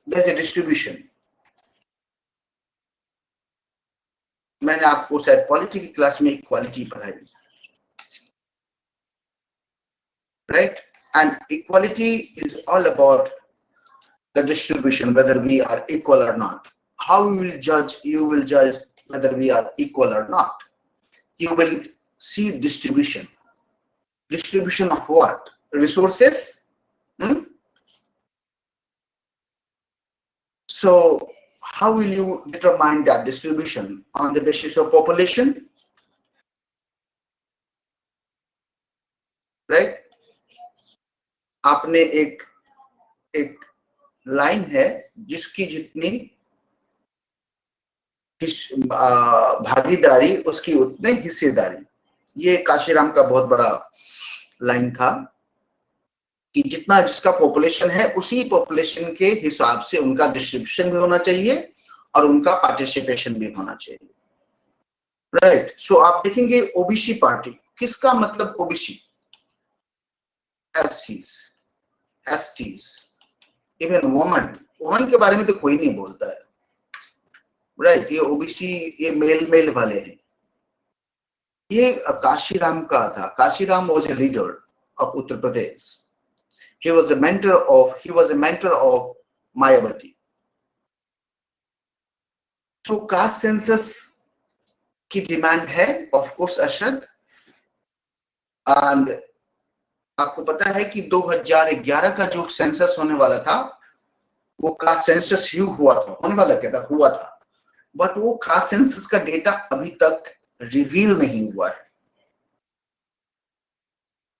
there's a distribution. मैंने आपको शायद पॉलिटी की क्लास में इक्वालिटी पढ़ाई, right? And equality is all about the distribution, whether we are equal or not. How we will judge? You will judge whether we are equal or not. You will see distribution. Distribution of what? Resources. So how will you determine that distribution? On the basis of population, right? आपने एक line है जिसकी जितनी भागीदारी उसकी उतने हिस्सेदारी। ये काशीराम का बहुत बड़ा लाइन था कि जितना जिसका पॉपुलेशन है उसी पॉपुलेशन के हिसाब से उनका डिस्ट्रीब्यूशन भी होना चाहिए और उनका पार्टिसिपेशन भी होना चाहिए, राइट? सो आप देखेंगे ओबीसी पार्टी, किसका मतलब ओबीसी? एसटीज, इवन वुमन के बारे में तो कोई नहीं बोलता है, राइट? ये ओबीसी, ये मेल वाले हैं। ये काशीराम का था। Kashiram was a leader of Uttar Pradesh. He was a mentor of Mayawati. So caste census की डिमांड है ऑफ कोर्स अरशद, एंड आपको पता है कि 2011 का जो सेंसस होने वाला था वो कास्ट सेंसस हुआ था, होने वाला क्या था, हुआ था, बट वो कास्ट सेंसस का डेटा अभी तक रिवील नहीं हुआ है,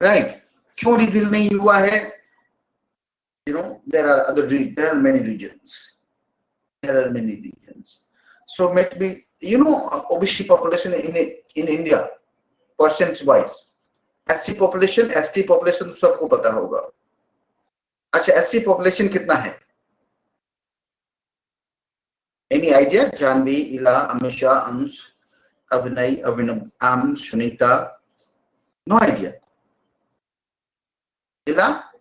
राइट? क्यों रिवील नहीं हुआ है? there are many regions, so maybe OBC population in India percent wise, SC population, ST population सबको पता होगा। अच्छा, SC population कितना है? Any idea? जानवी, इला, अमीशा, अंश, अभिनय, अभिनव, सुनीता? No idea. इला?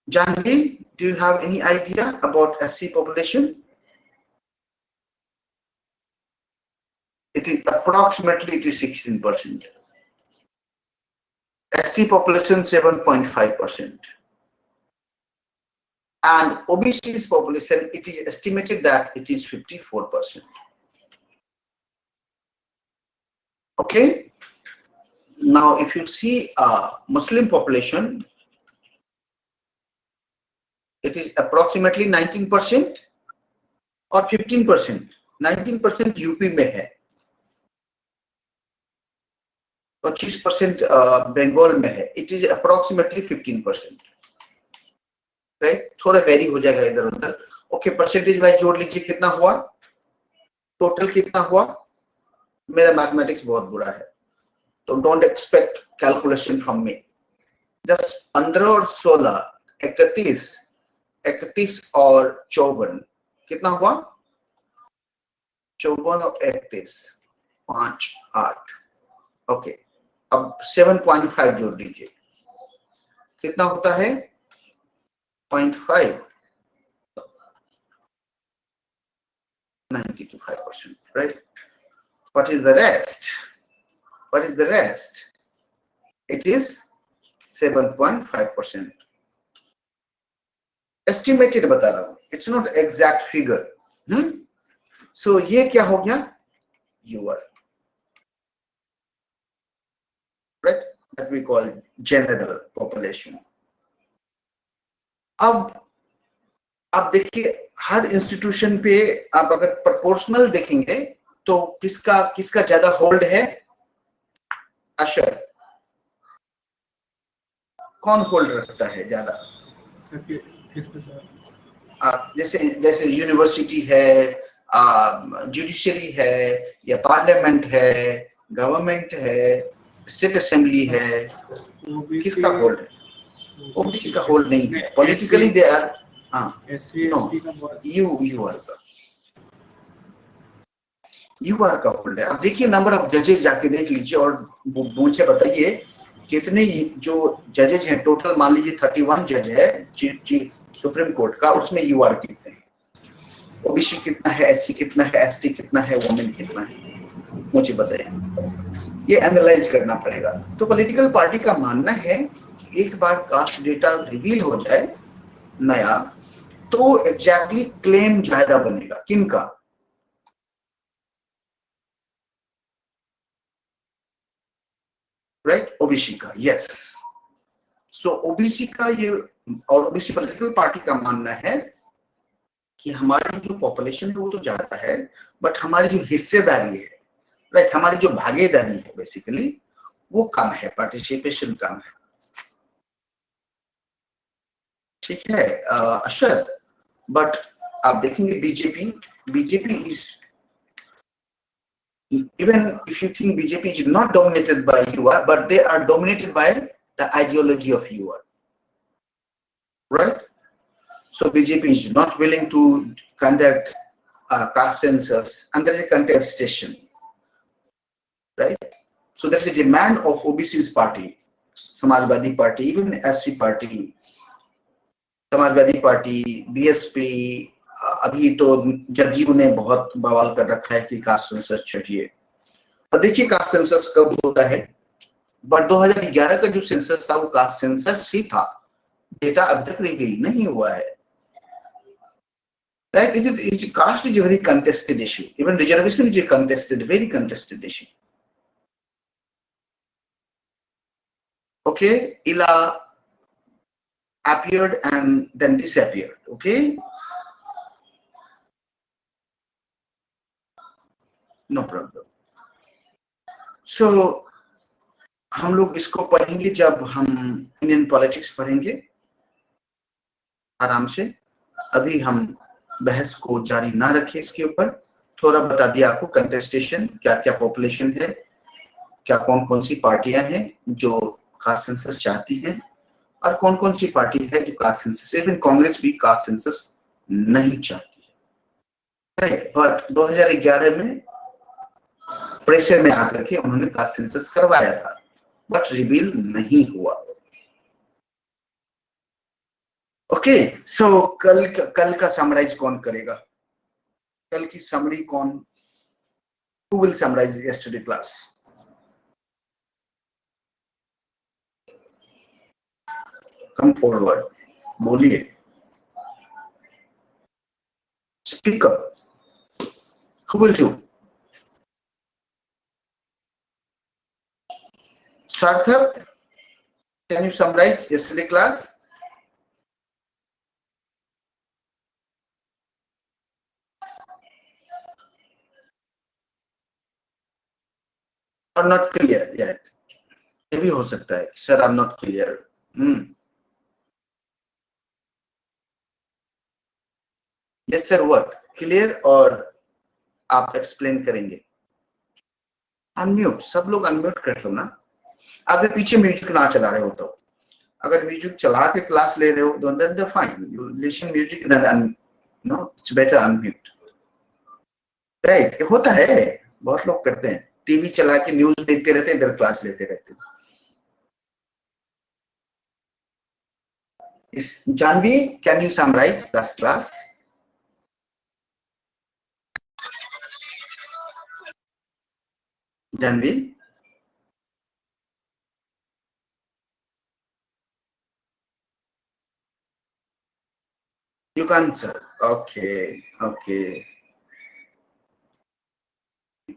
Janvi, do you have any idea about SC population? It is approximately 16%. ST population 7.5%. And OBC's population, it is estimated that it is 54%. Okay. Now, if you see Muslim population, it is approximately 19% or 15%. 19% UP में है, 25% बंगाल में है. It is approximately 15%. Right, थोड़ा very हो जाएगा इधर उधर. Okay, percentage wise जोड़ लीजिए कितना हुआ, टोटल कितना हुआ. मेरा मैथमेटिक्स बहुत बुरा है तो don't expect calculation from me. Just 15 और 16, 31 और 54 कितना हुआ, 54 और 31, 5, 8. ओके, अब 7.5 जोड़ लीजिए कितना होता है, 0.5, 95%, right? What is the rest? What is the rest? It is 7.5%. Estimated बता रहा हूं, it's not exact figure. So ये क्या हो गया, your, right? That we call general population. अब देखिए हर इंस्टीट्यूशन पे आप अगर प्रोपोर्शनल देखेंगे तो किसका ज्यादा होल्ड है. अशर, कौन होल्ड रखता है ज्यादा? जैसे यूनिवर्सिटी है, जुडिशरी है, या पार्लियामेंट है, गवर्नमेंट है, स्टेट असेंबली है, किसका होल्ड है? ओबीसी का होल्ड नहीं है. Politically they are you are का होल्ड है. अब देखिए नंबर ऑफ जजेस जाके देख लीजिए और मुझे बताइए कितने जो जजेज हैं, टोटल मान लीजिए 31 जज है चीफ सुप्रीम कोर्ट का, उसमें यूआर कितने हैं, ओबीसी कितना है, एससी कितना है, एसटी कितना है, वुमेन कितना है, मुझे बताइए। ये एनालाइज करना पड़ेगा। तो पॉलिटिकल पार्टी का मानना है कि एक बार कास्ट डेटा रिवील हो जाए नया, तो एग्जैक्टली क्लेम ज्यादा बनेगा। किनका? राइट, ओबीसी का। यस, सो ओबीसी का ये, और ओबीसी पॉलिटिकल पार्टी का मानना है कि हमारी जो पॉपुलेशन है वो तो ज्यादा है, बट हमारी जो हिस्सेदारी है, राइट, हमारी जो भागीदारी है बेसिकली वो कम है, पार्टिसिपेशन कम है। ठीक है अशद, बट आप देखेंगे BJP is, even if you think BJP is not dominated by UR, but they are dominated by the ideology of UR, right? So BJP is not willing to conduct caste census, and there's a contestation, right? So there's a demand of OBC's party, Samajwadi Party, even SC Party, Samajwadi Party, BSP, अभी तो जदयू ने बहुत बवाल कर रखा है कि caste census चाहिए। और देखिए कास्ट सेंसस कब होता है, बट 2011 का जो सेंसस था वो कास्ट सेंसस ही था, डेटा अब तक रिवील नहीं हुआ है, right? Caste is a very contested issue, even reservation is a contested, very contested issue. Okay, ILA appeared and then disappeared. Okay, no problem. So हम लोग इसको पढ़ेंगे जब हम इंडियन पॉलिटिक्स पढ़ेंगे आराम से। अभी हम बहस को जारी ना रखें इसके ऊपर। थोड़ा बता दिया आपको कंटेस्टेशन, क्या क्या पॉपुलेशन है, क्या कौन कौन सी पार्टियां हैं जो कास्ट सेंसस चाहती हैं, और कौन कौन सी पार्टी है जो कास्ट सेंसस, इवन कांग्रेस भी कास्ट सेंसस नहीं चाहती है, राइट? बट 2011 में प्रेशर में आकर के उन्होंने कास्ट सेंसस करवाया था, बट रिवील नहीं हुआ। ओके, सो कल का समराइज कौन करेगा? कल की समरी कौन? Who will summarize yesterday class? Come forward, बोलिए, speak up. Who will do? Sarthak, can you summarize yesterday class? Or not clear yet? ये भी हो सकता है, sir, I'm not clear. Yes sir, what? Clear और आप explain करेंगे? Unmute, सब लोग अनम्यूट कर लो ना, अगर पीछे म्यूजिक ना चला रहे हो तो। अगर म्यूजिक चला के क्लास ले रहे हो तो then fine, you listen music then no, it's better unmute, right? होता है, बहुत लोग करते हैं, टीवी चला के न्यूज देखते रहते हैं, इधर क्लास लेते रहते हैं। Janvi, can you summarize last class? Janvi, you can answer. Okay, okay.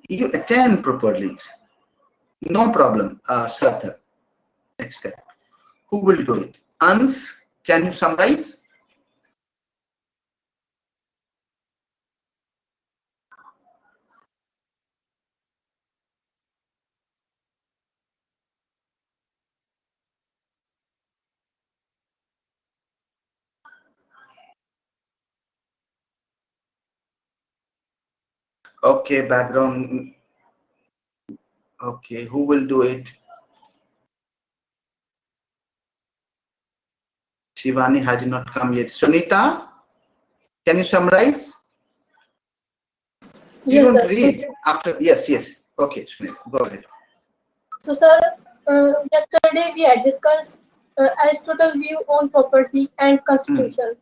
You attend properly. No problem, Sarthak. Next step. Who will do it? Ans, can you summarize? Okay, background. Okay, who will do it? Shivani has not come yet. Sunita, can you summarize? You Yes, don't sir. read after. Yes, yes. Okay, Sunita, go ahead. So, sir, Yesterday we had discussed Aristotle's view on property and constitution.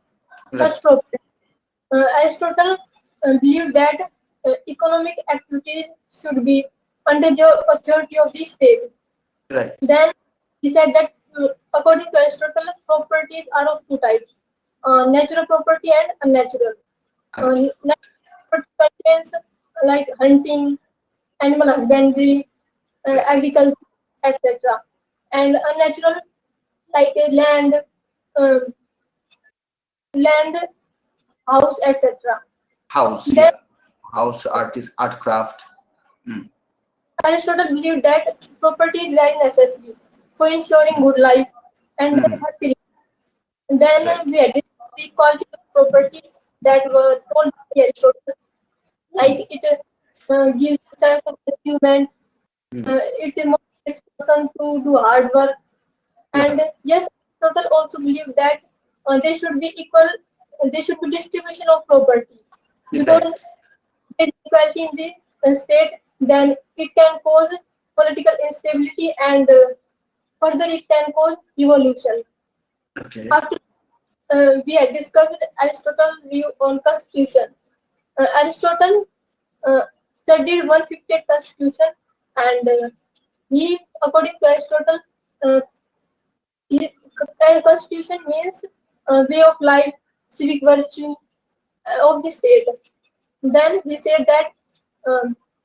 Right. First, property. Aristotle believed that economic activities should be under the authority of the state. Right. Then he said that according to Aristotle, properties are of two types: natural property and unnatural. Natural property contains like hunting, animal husbandry, agriculture, etc. And unnatural like uh, land, house, etc. House, Then yeah. House, artist, art craft. Aristotle believed that property is very necessary for ensuring good life and happy life. Then Right. we had the quality of property that were told by Aristotle, like it gives a sense of achievement, it motivates person to do hard work, Yeah. and yes, Aristotle also believed that there should be equal, there should be distribution of property because Right. there is equality in the state, then it can cause political instability and further it can cause revolution. Okay. After we had discussed Aristotle's view on constitution. Aristotle uh, studied 158 constitution and he, according to Aristotle, uh, constitution means way of life, civic virtue of the state. Then he said that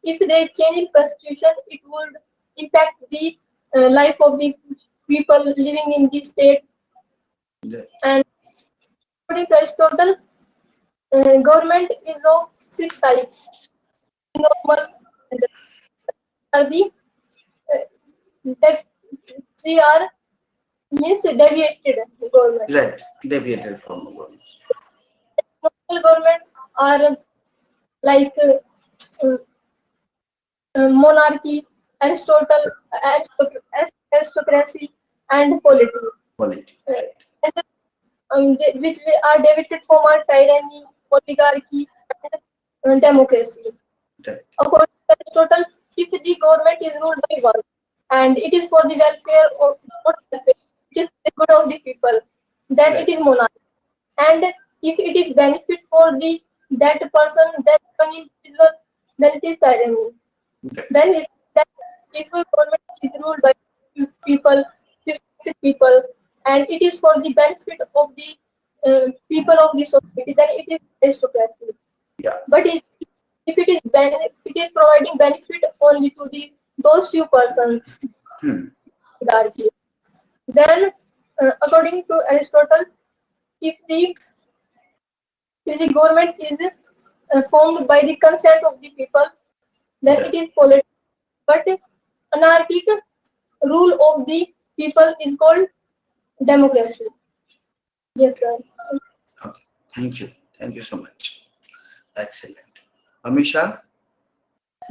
if they change in constitution, it would impact the life of the people living in the state. Right. And according to Aristotle, government is of six types: normal, and are the three are means deviated government. Right. Deviated from the words. Normal government are like uh, monarchy, aristocracy, and polity. Quality. Uh, Right. and, which are deviated from our tyranny, oligarchy, and democracy. Right. According to Aristotle, if the government is ruled by one and it is for the welfare of not welfare, it is the good of the people, then it Right. is monarchy. And if it is benefit for the that person, that one individual, then it is tyranny. Right. Then it, that if a government is ruled by people, people, and it is for the benefit of the people of the society, then it is aristocracy. Yeah. But if it is it is providing benefit only to the those few persons, oligarchy. Then, according to Aristotle, if the if the government is formed by the consent of the people, then Right. it is political. But anarchic rule of the people is called democracy. Yes, sir. Okay. Thank you. Thank you so much. Excellent. Amisha,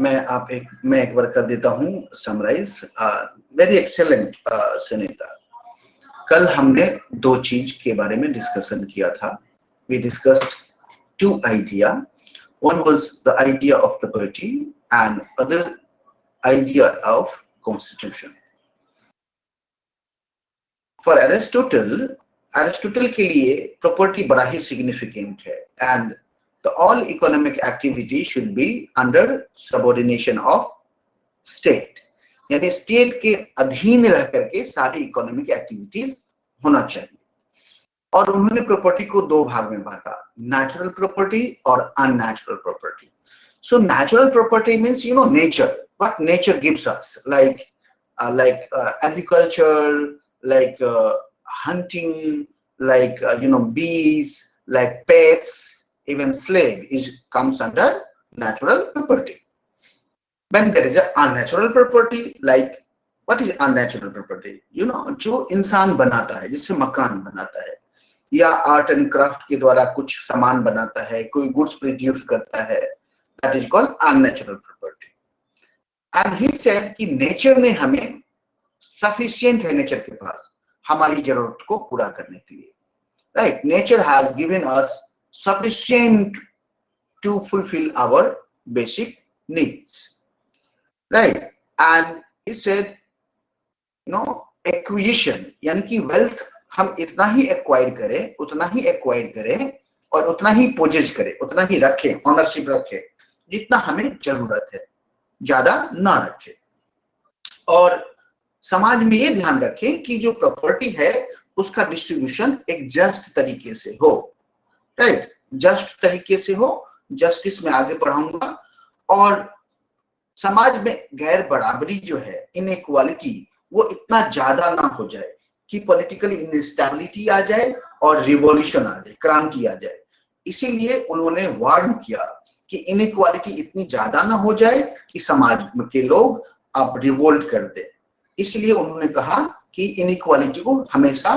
मैं एक बार कर देता हूँ summarise. Very excellent Sunita. कल हमने दो चीज के बारे में डिस्कशन किया था. We discussed two idea. One was the idea of property and other idea of constitution. For Aristotle के लिए property बड़ा ही significant है and the all economic activity should be under subordination of state. यानी state के अधीन रह करके सारी economic activities होना चाहिए. और उन्होंने प्रॉपर्टी को दो भाग में बांटा, नेचुरल प्रॉपर्टी और unnatural property. So natural property means nature, what nature gives us, like agriculture, like hunting, like bees, like pets, even slave comes under natural property. When there is an unnatural property, like what is unnatural property? जो इंसान बनाता है, जिससे मकान बनाता है या art and craft के द्वारा कुछ सामान बनाता है, कोई गुड्स प्रोड्यूस करता है, that is called unnatural property. And he said कि नेचर ने हमें सफिशिएंट है, नेचर के पास हमारी जरूरत को पूरा करने के लिए, right. Nature has given us sufficient to fulfill our basic needs, right. And he said acquisition, यानी कि वेल्थ हम इतना ही एक्वायर करें, उतना ही एक्वायर करें और उतना ही पोजेस करें, उतना ही रखें, ऑनरशिप रखें जितना हमें जरूरत है, ज्यादा ना रखें। और समाज में ये ध्यान रखें कि जो प्रॉपर्टी है उसका डिस्ट्रीब्यूशन एक जस्ट तरीके से हो, राइट, जस्ट तरीके से हो। जस्टिस में आगे बढ़ाऊंगा। और समाज में गैर बराबरी जो है, इनइक्वालिटी, वो इतना ज्यादा ना हो जाए कि पॉलिटिकल इनस्टेबिलिटी आ जाए और रिवॉल्यूशन आ जाए, क्रांति आ जाए। इसीलिए उन्होंने वार्न किया कि इनइक्वालिटी इतनी ज्यादा ना हो जाए कि समाज के लोग अब रिवोल्ट कर दे। इसलिए उन्होंने कहा कि इनइक्वालिटी को हमेशा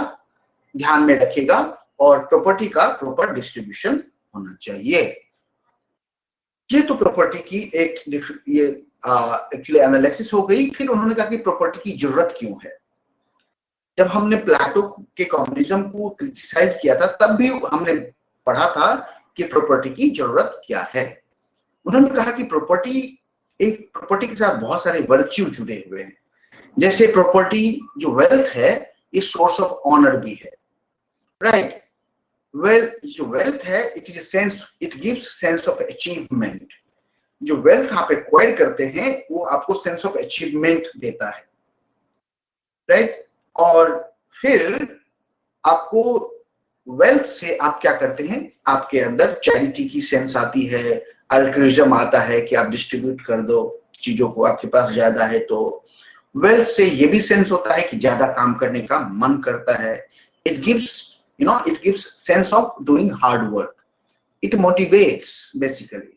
ध्यान में रखेगा और प्रॉपर्टी का प्रॉपर डिस्ट्रीब्यूशन होना चाहिए। ये तो प्रॉपर्टी की एक ये एक्चुअली एनालिसिस हो गई। फिर उन्होंने कहा कि प्रॉपर्टी की जरूरत क्यों है। जब हमने प्लेटो के कम्युनिज्म को क्रिटिसाइज किया था तब भी हमने पढ़ा था कि प्रॉपर्टी की जरूरत क्या है। उन्होंने कहा कि प्रॉपर्टी के साथ बहुत सारे वर्च्यू जुड़े हुए हैं। जैसे प्रॉपर्टी जो वेल्थ है ये सोर्स ऑफ ऑनर भी है, राइट। जो वेल्थ है it is sense, it gives sense of achievement. जो वेल्थ आप एक्वायर करते हैं वो आपको सेंस ऑफ अचीवमेंट देता है, राइट। और फिर आपको वेल्थ से आप क्या करते हैं, आपके अंदर चैरिटी की सेंस आती है, अल्ट्रुइज्म आता है कि आप डिस्ट्रीब्यूट कर दो चीजों को, आपके पास ज्यादा है तो। वेल्थ से ये भी सेंस होता है कि ज्यादा काम करने का मन करता है। It gives sense of doing hard work, it motivates basically.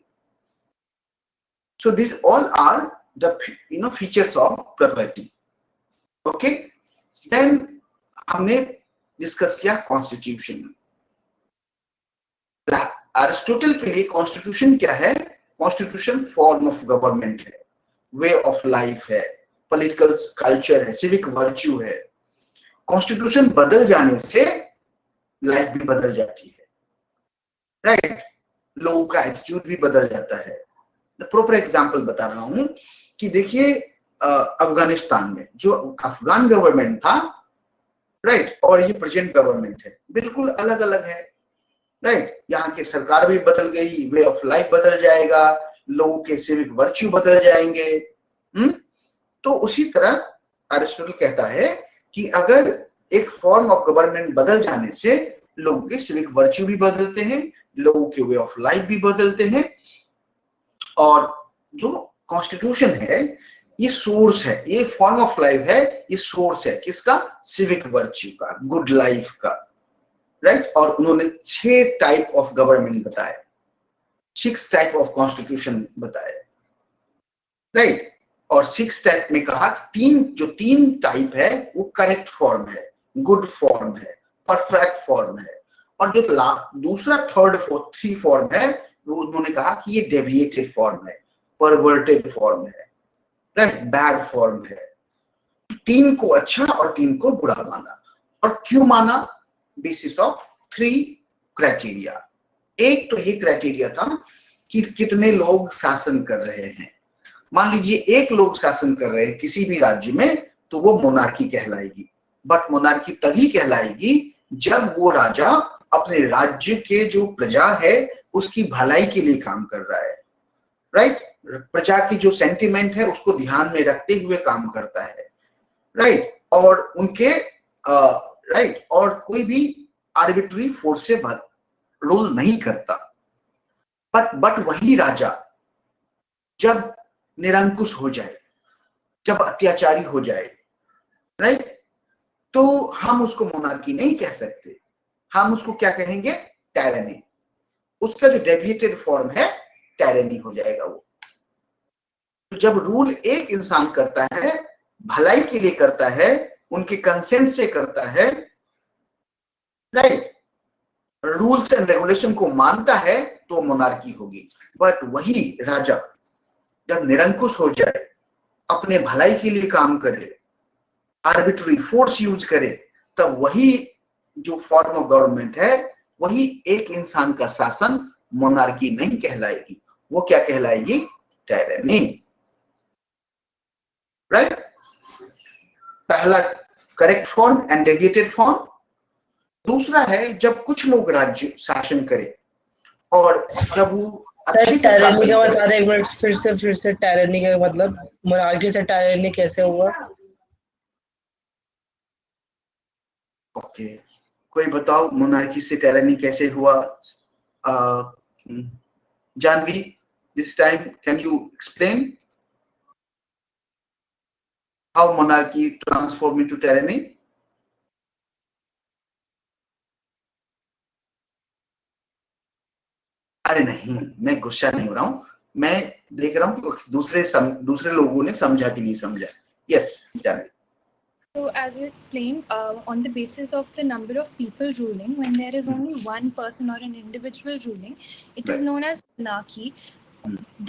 So these all are the features of property. Okay, then हमने डिस्कस किया कॉन्स्टिट्यूशन। अरिस्टोटल के लिए कॉन्स्टिट्यूशन क्या है? कॉन्स्टिट्यूशन फॉर्म ऑफ गवर्नमेंट है, वे ऑफ लाइफ है, political culture है, civic virtue है। कॉन्स्टिट्यूशन बदल जाने से लाइफ भी बदल जाती है, राइट। लोगों का एटीट्यूड भी बदल जाता है। प्रॉपर एग्जांपल बता रहा हूं कि देखिए अफगानिस्तान में जो अफगान गवर्नमेंट था, राइट, और ये प्रेजेंट गवर्नमेंट है, बिल्कुल अलग अलग है, राइट। यहाँ की सरकार भी बदल गई, वे ऑफ लाइफ बदल जाएगा, लोगों के सिविक वर्च्यू बदल जाएंगे। तो उसी तरह अरिस्टोटल कहता है कि अगर एक फॉर्म ऑफ गवर्नमेंट बदल जाने से लोगों के सिविक वर्च्यू भी बदलते हैं, लोगों के वे ऑफ लाइफ भी बदलते हैं। और जो कॉन्स्टिट्यूशन है ये सोर्स है, ये फॉर्म ऑफ लाइफ है, ये सोर्स है किसका? सिविक वर्च्यू का, गुड लाइफ का, राइट। और उन्होंने 6 टाइप ऑफ गवर्नमेंट बताए, 6 टाइप ऑफ कॉन्स्टिट्यूशन बताए, राइट। और 6 टाइप में कहा जो तीन टाइप है वो करेक्ट फॉर्म है, गुड फॉर्म है, परफेक्ट फॉर्म है। और जो दूसरा थर्ड फोर्थ फॉर्म है वो उन्होंने कहा कि ये डेविएटेड फॉर्म है, परवर्टेड फॉर्म है, राइट, बैड फॉर्म है। 3 को अच्छा और 3 को बुरा माना। और क्यों माना? Basis of 3 criteria. एक तो ये क्राइटेरिया था कि कितने लोग शासन कर रहे हैं। मान लीजिए 1 लोग शासन कर रहे हैं किसी भी राज्य में तो वो मोनार्की कहलाएगी। बट मोनार्की तभी कहलाएगी जब वो राजा अपने राज्य के जो प्रजा है उसकी भलाई के लिए काम कर रहा है, राइट। प्रजा की जो सेंटिमेंट है उसको ध्यान में रखते हुए काम करता है, राइट। और उनके राइट, और कोई भी आर्बिट्री फोर्स से रूल नहीं करता। बट वही राजा जब निरंकुश हो जाए, जब अत्याचारी हो जाए, राइट, तो हम उसको मोनार्की नहीं कह सकते, हम उसको क्या कहेंगे? टायरनी। उसका जो डेविएटेड फॉर्म है टायरनी हो जाएगा वो। तो जब रूल एक इंसान करता है, भलाई के लिए करता है, उनके कंसेंट से करता है, राइट, रूल्स एंड रेगुलेशन को मानता है तो मोनार्की होगी। बट वही राजा जब निरंकुश हो जाए, अपने भलाई के लिए काम करे, आर्बिट्ररी फोर्स यूज करे, तब वही जो फॉर्म ऑफ गवर्नमेंट है, वही एक इंसान का शासन मोनार्की नहीं कहलाएगी, वो क्या कहलाएगी? Tyranny, right. पहला correct form and deviated form. दूसरा है जब कुछ लोग राज्य शासन करे और जब वो अच्छे से टायरनी शासन का करे। बता रहे, एक मिनट फिर से टायरनी का मतलब मोनार्की से टायरनी कैसे हुआ? ओके, कोई बताओ मोनार्की से टायरनी कैसे हुआ? Janvi, this time can you explain how monarchy transformed into tyranny? अरे नहीं, मैं गुस्सा नहीं हो रहा हूँ, मैं देख रहा हूँ कि दूसरे लोगों ने समझा कि नहीं समझा। Yes Jahnavi. So as you explained, on the basis of the number of people ruling, when there is only one person or an individual ruling, it is known as monarchy.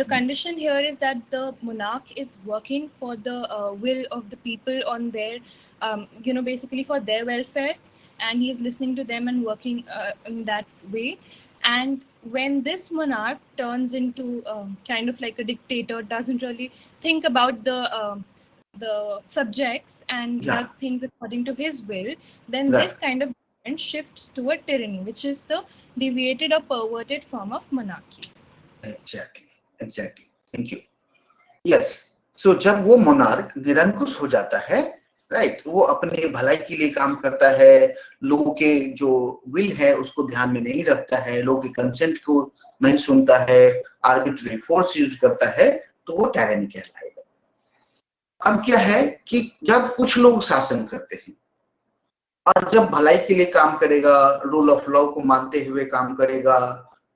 The condition here is that the monarch is working for the will of the people on their, basically for their welfare, and he is listening to them and working in that way. And when this monarch turns into kind of like a dictator, doesn't really think about the subjects and does things according to his will, then this kind of government shifts toward tyranny, which is the deviated or perverted form of monarchy. Exactly. Thank you. Yes. So जब वो monarch निरंकुश हो जाता है, right, वो अपने भलाई के लिए काम करता है, लोगों के जो विल है उसको ध्यान में नहीं रखता है, लोगों के कंसेंट को नहीं सुनता है, आर्बिट्ररी फोर्स यूज करता है, तो वो टायरनी कहलाएगा। अब क्या है कि जब कुछ लोग शासन करते हैं और जब भलाई के लिए काम करेगा, रूल ऑफ लॉ को मानते हुए काम करेगा,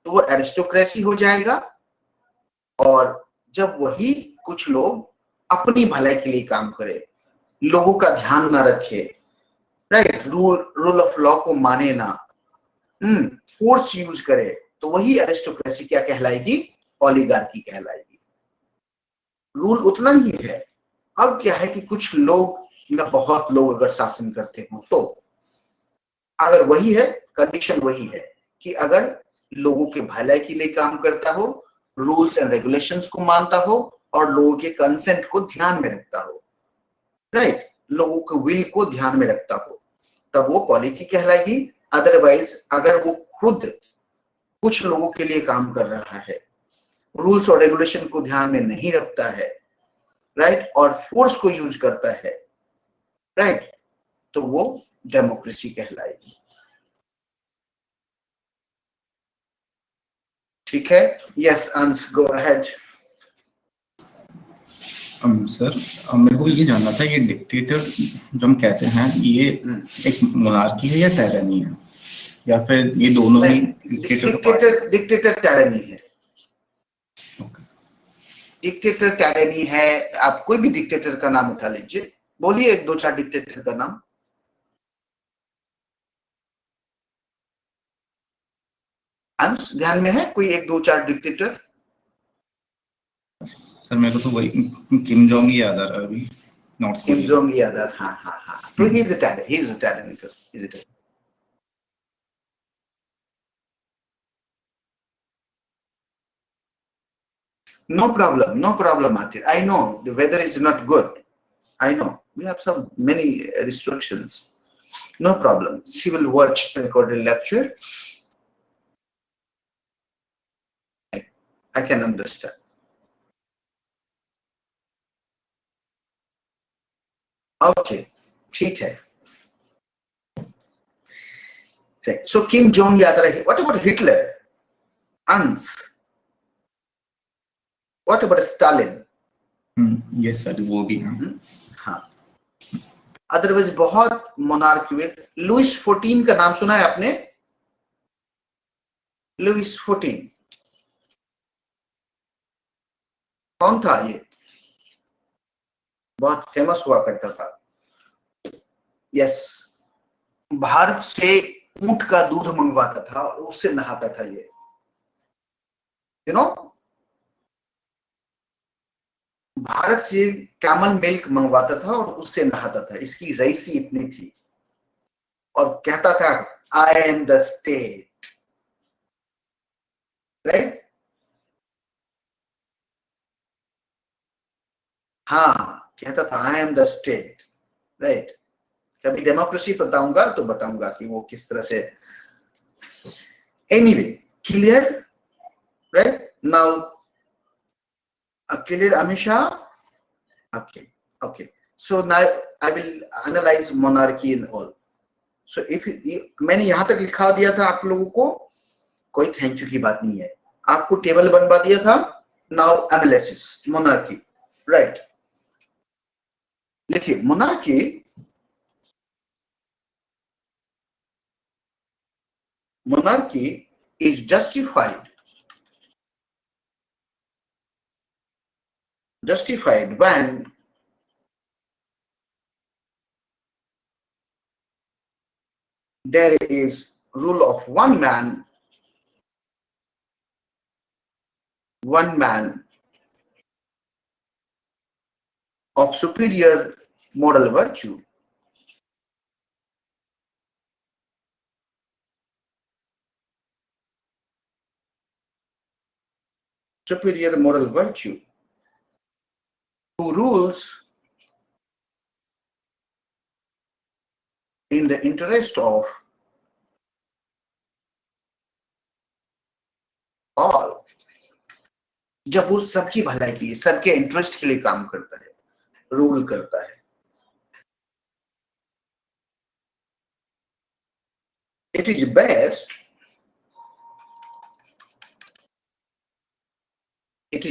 तो वो एरिस्टोक्रेसी हो जाएगा। और जब वही कुछ लोग अपनी भलाई के लिए काम करे, लोगों का ध्यान ना रखे, राइट, रूल ऑफ लॉ को माने ना, फोर्स यूज करे, तो वही एरिस्टोक्रेसी क्या कहलाएगी? ओलिगार्की कहलाएगी। रूल उतना ही है। अब क्या है कि कुछ लोग या बहुत लोग अगर शासन करते हो, तो अगर वही है, कंडीशन वही है कि अगर लोगों के भलाई के लिए काम करता हो, रूल्स एंड रेगुलेशंस को मानता हो और लोगों के कंसेंट को ध्यान में रखता हो, राइट, लोगों के विल को ध्यान में रखता हो, तब वो पॉलिटी कहलाएगी। अदरवाइज अगर वो खुद कुछ लोगों के लिए काम कर रहा है, रूल्स और रेगुलेशन को ध्यान में नहीं रखता है, राइट, और फोर्स को यूज करता है, राइट, तो वो डेमोक्रेसी कहलाएगी। ठीक है? यस अंश, गो अहेड। सर, मेरे को ये जानना था, ये डिक्टेटर जो हम कहते हैं, ये एक मोनार्की है या टायरनी है, या फिर ये दोनों ही? डिक्टेटर टायरनी है। डिक्टेटर टायरनी है। आप कोई भी डिक्टेटर का नाम उठा लीजिए, बोलिए एक दो चार डिक्टेटर का नाम। अंश, ध्यान में है कोई एक दो चार डिक्टेटर? सर मेरे को तो वही किम जोंग ही याद आ रहा है अभी, नॉर्थ कोरिया। किम जोंग याद आ रहा, हाँ, तो he is a tyrannical. No problem, Atir. I know the weather is not good. I know we have many restrictions. No problem. She will watch recorded lecture. I can understand. Okay, ठीक है. So Kim Jong याद रहे. What about Hitler? Ans. What about Stalin? Yes sir, वो भी हाँ. Otherwise बहुत monarch हुए। Louis 14 का नाम सुना है आपने? लुइस 14 कौन था? ये बहुत फेमस हुआ करता था। यस, भारत से ऊंट का दूध मंगवाता था और उससे नहाता था। ये यू नो, भारत से कैमल मिल्क मंगवाता था और उससे नहाता था। इसकी रईसी इतनी थी और कहता था I am the state, right? हाँ, कहता था I am the state. Right. कभी डेमोक्रेसी बताऊंगा तो बताऊंगा कि वो किस तरह से। Anyway, clear, right? Now clear, Amisha? Okay, okay. So now I will analyze monarchy and all. So if मैंने यहाँ तक लिखा दिया था आप लोगों को, कोई थैंक यू की बात नहीं है, आपको टेबल बनवा दिया था। Now analysis monarchy, right? लिखिए monarchy is justified when there is rule of one man of superior moral virtue. Superior moral virtue, who rules in the interest of all. जब वो सबकी भलाई के लिए, सबके इंटरेस्ट के लिए काम करता है, रूल करता है। It is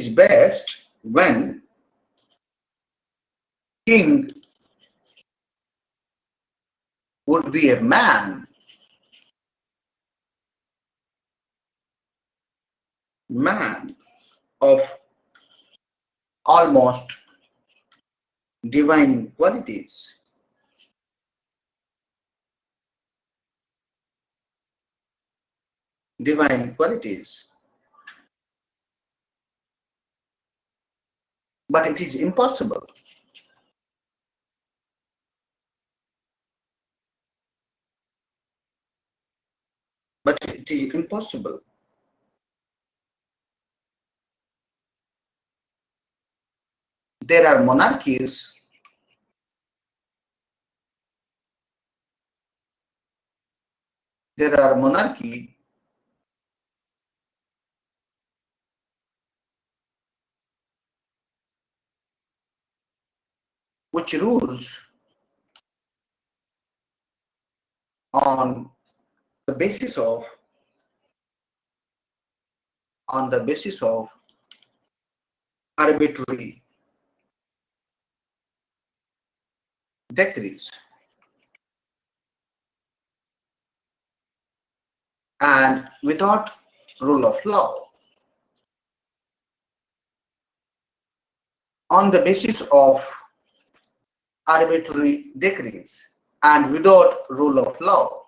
best when king would be a man of almost divine qualities. But it is impossible. There are monarchies which rules on the basis of arbitrary decrees and without rule of law. On the basis of arbitrary decrees and without rule of law.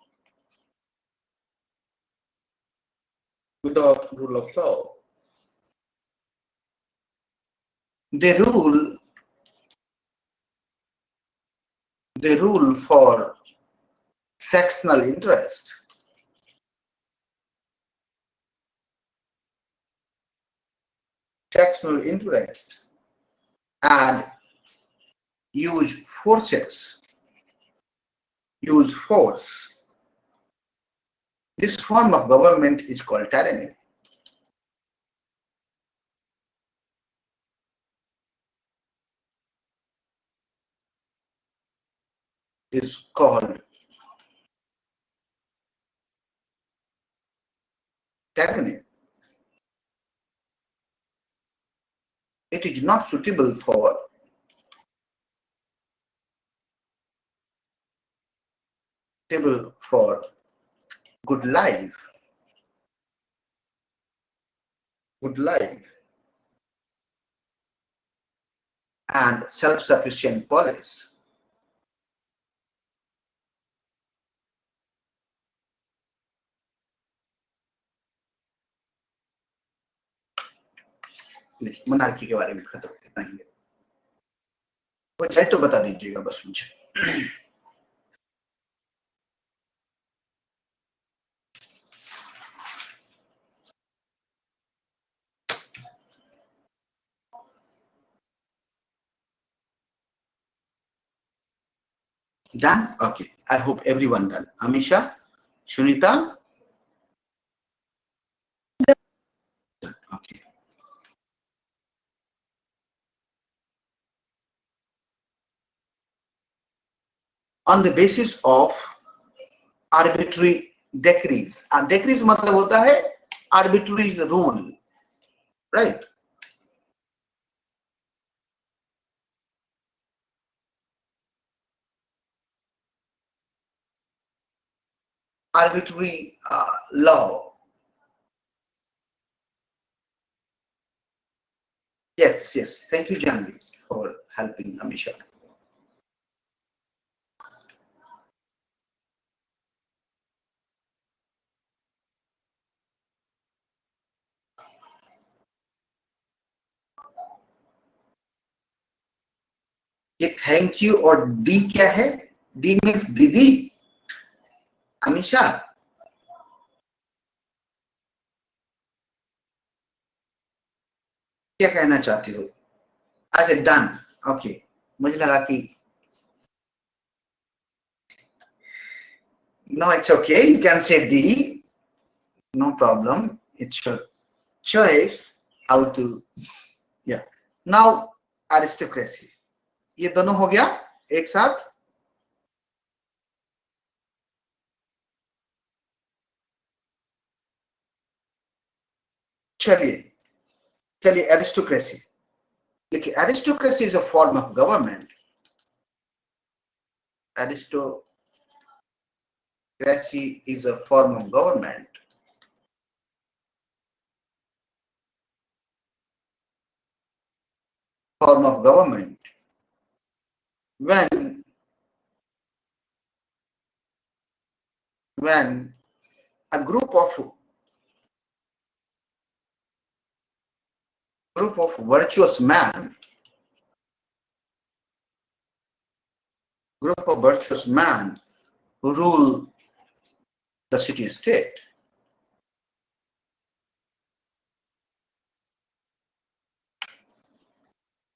They rule for sectional interest. And use force. This form of government is called tyranny. It is not suitable for good life and self-sufficient policy. Monarchy के बारे में खत्म इतना ही है, वो चाहे तो बता दीजिएगा बस मुझे। Done? Okay. I hope everyone done. Amisha? Shunita? Done. Okay. On the basis of arbitrary decrees. Decrees मतलब होता है arbitrary rule, right? Arbitrary law. Yes, yes. Thank you, Janvi, for helping Amisha. ये थैंक यू और D क्या है? D means दीदी. अमीशा, क्या कहना चाहती हो? अच्छा, डन. ओके. मुझे लगा कि no, it's okay. You can say D. No problem. It's your choice how to. Yeah. Now aristocracy. ये दोनों हो गया एक साथ. चलिए aristocracy. देखिए, aristocracy is a form of government. Aristocracy is a form of government. Form of government when a group of virtuous men who rule the city state.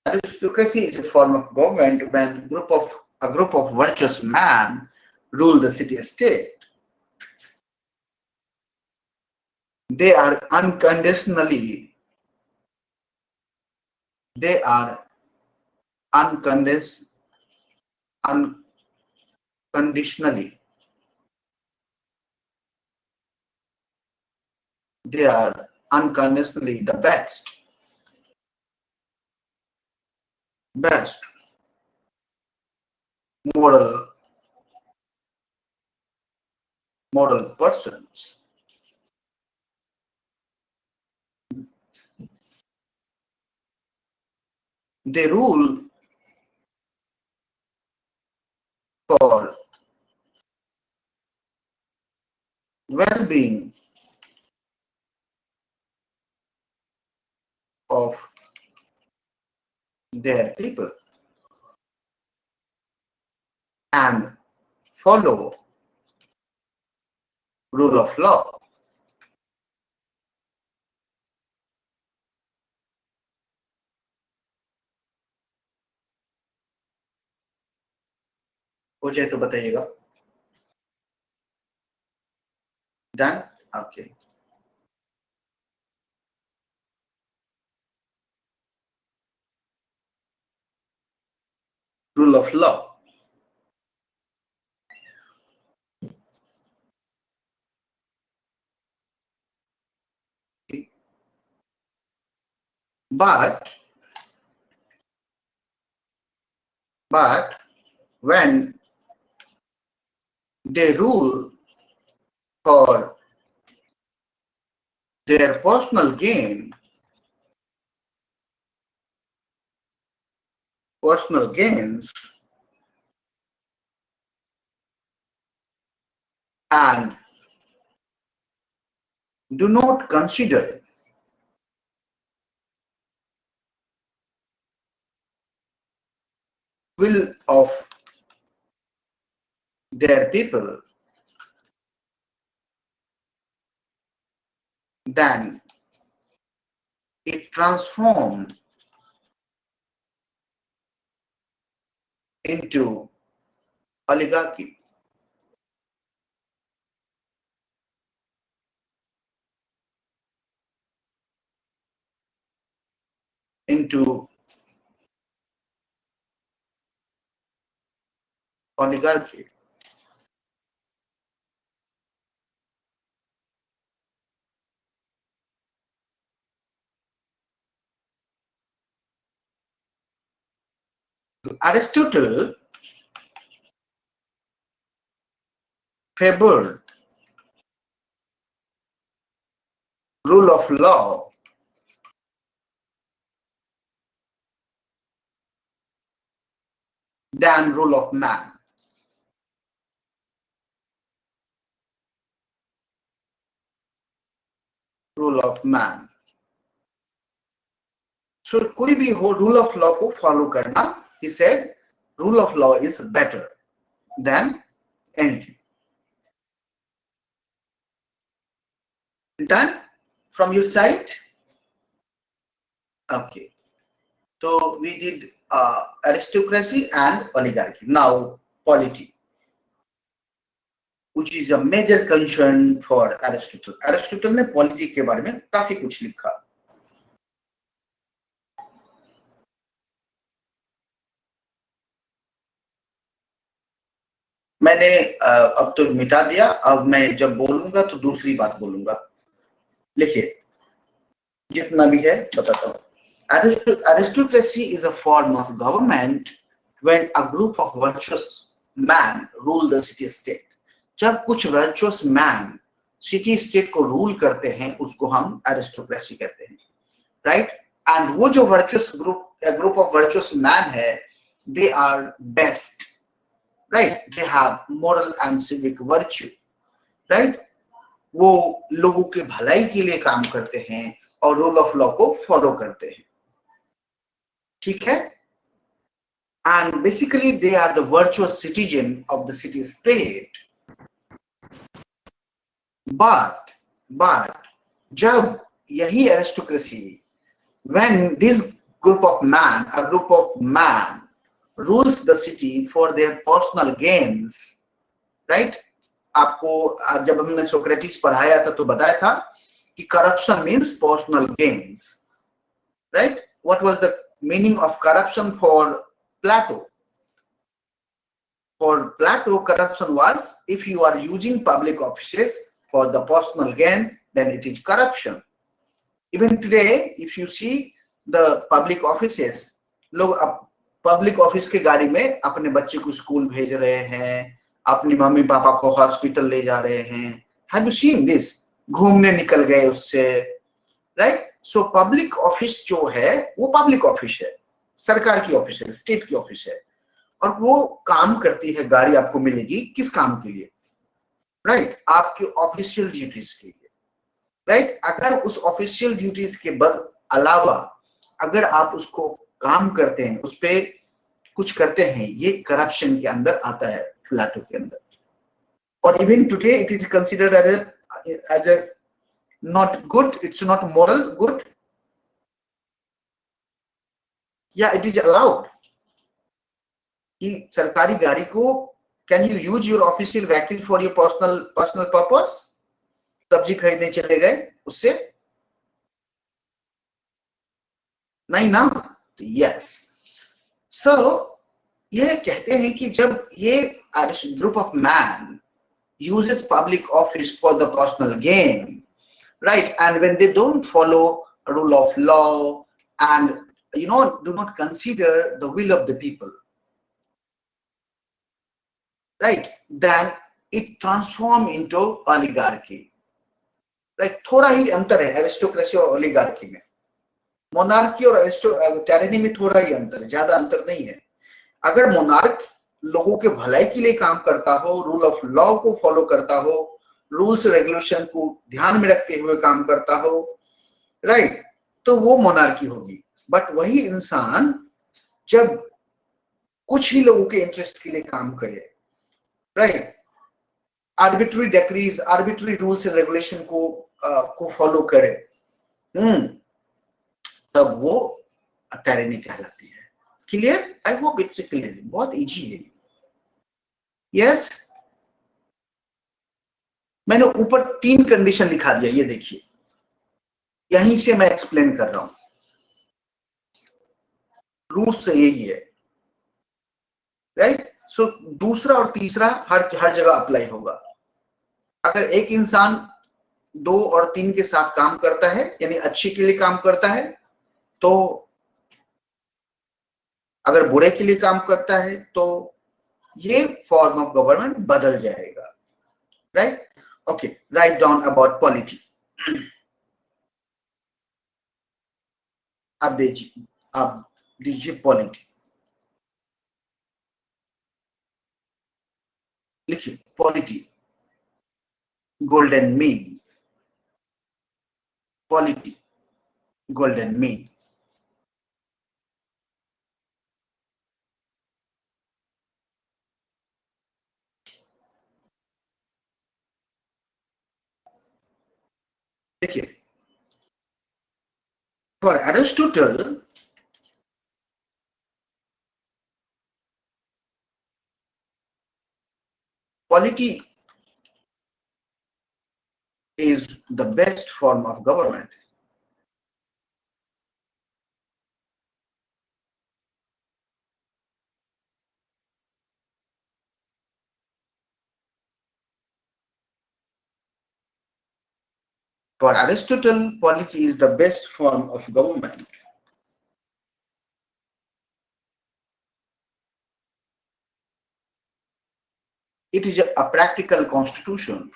Aristocracy is a form of government when a group of virtuous men rule the city state. They are unconditionally They are unconditionally the best moral persons. They rule for well-being of their people and follow rule of law. हो जाए तो बताइएगा. Done? Okay. Rule of law. Okay. But when they rule for their personal gains and do not consider will of their people, then it transforms into oligarchy. Into oligarchy. Aristotle favored rule of law than rule of man. Rule of man. So कोई भी हो rule of law को follow करना, he said rule of law is better than anything. Done from your side? Okay. So we did aristocracy and oligarchy. Now polity, which is a major concern for Aristotle. Aristotle ने polity के बारे में काफी कुछ लिखा. मैंने अब तो मिटा दिया. अब मैं जब बोलूंगा तो दूसरी बात बोलूंगा. लिखिए जितना भी है बताता हूँ. Aristocracy is a form of government when a group of virtuous men rule the city state. जब कुछ virtuous man city state को rule करते हैं उसको हम aristocracy कहते हैं, right? And वो जो virtuous group of virtuous man है, they are best, right? They have moral and civic virtue, right? वो लोगों के भलाई के लिए काम करते हैं और रूल ऑफ लॉ को फॉलो करते हैं. ठीक है? And basically they are the virtuous citizen of the city state. But जब यही aristocracy, when this group of man rules the city for their personal gains, right? आपको जब हमने सोक्रेटिस पढ़ाया था तो बताया था कि corruption means personal gains, right? What was the meaning of corruption for Plato? For Plato, corruption was if you are using public offices for the personal gain, then it is corruption. Even today, if you see the public offices, लोग public office के गाड़ी में अपने बच्चे को school भेज रहे हैं, अपनी मम्मी पापा को हॉस्पिटल ले जा रहे हैं. Have you seen this? घूमने निकल गए उससे, right? So पब्लिक ऑफिस जो है वो पब्लिक ऑफिस है, सरकार की ऑफिस है, स्टेट की ऑफिस है, और वो काम करती है. गाड़ी आपको मिलेगी किस काम के लिए, राइट? आपके ऑफिशियल ड्यूटीज के लिए, राइट? अगर उस ऑफिशियल ड्यूटीज के अलावा अगर आप उसको काम करते हैं, उस पे कुछ करते हैं, ये करप्शन के अंदर आता है, प्लाटो के अंदर. और even today it is considered as a not good, it's not moral good. Yeah, it is allowed कि सरकारी गाड़ी को can you use your official vehicle for your personal purpose? सब्जी खरीदने चले गए उससे, नहीं ना? Yes. So ये कहते हैं कि जब ये group of man uses public office for the personal gain, right, and when they don't follow a rule of law and do not consider the will of the people, right, then it transforms into oligarchy, right? थोड़ा ही अंतर है aristocracy और oligarchy में. Monarchy और tyranny में थोड़ा ही अंतर है, ज्यादा अंतर नहीं है. अगर मोनार्क लोगों के भलाई के लिए काम करता हो, रूल ऑफ लॉ को फॉलो करता हो, रूल्स रेगुलेशन को ध्यान में रखते हुए काम करता हो, राइट, तो वो मोनार्की होगी. बट वही इंसान जब कुछ ही लोगों के इंटरेस्ट के लिए काम करे, right, arbitrary decrease, arbitrary rules and regulation को फॉलो करे, तब वो टायरनी कहलाती है. Clear? I hope it's clear. बहुत इजी है. यस, मैंने ऊपर 3 कंडीशन लिखा दिया, ये देखिए, यहीं से मैं एक्सप्लेन कर रहा हूं, रूट से यही है, राइट। सो दूसरा और तीसरा हर जगह अप्लाई होगा। अगर एक इंसान 2 और 3 के साथ काम करता है, यानी अच्छे के लिए काम करता है, तो अगर बुरे के लिए काम करता है तो ये फॉर्म ऑफ गवर्नमेंट बदल जाएगा, right. Okay, right down about polity. आप दीजिए पॉलिटी, लिखिए polity, golden mean, polity golden mean. देखिए, for Aristotle polity is the best form of government. For Aristotle, polity is the best form of government. It is a practical constitution.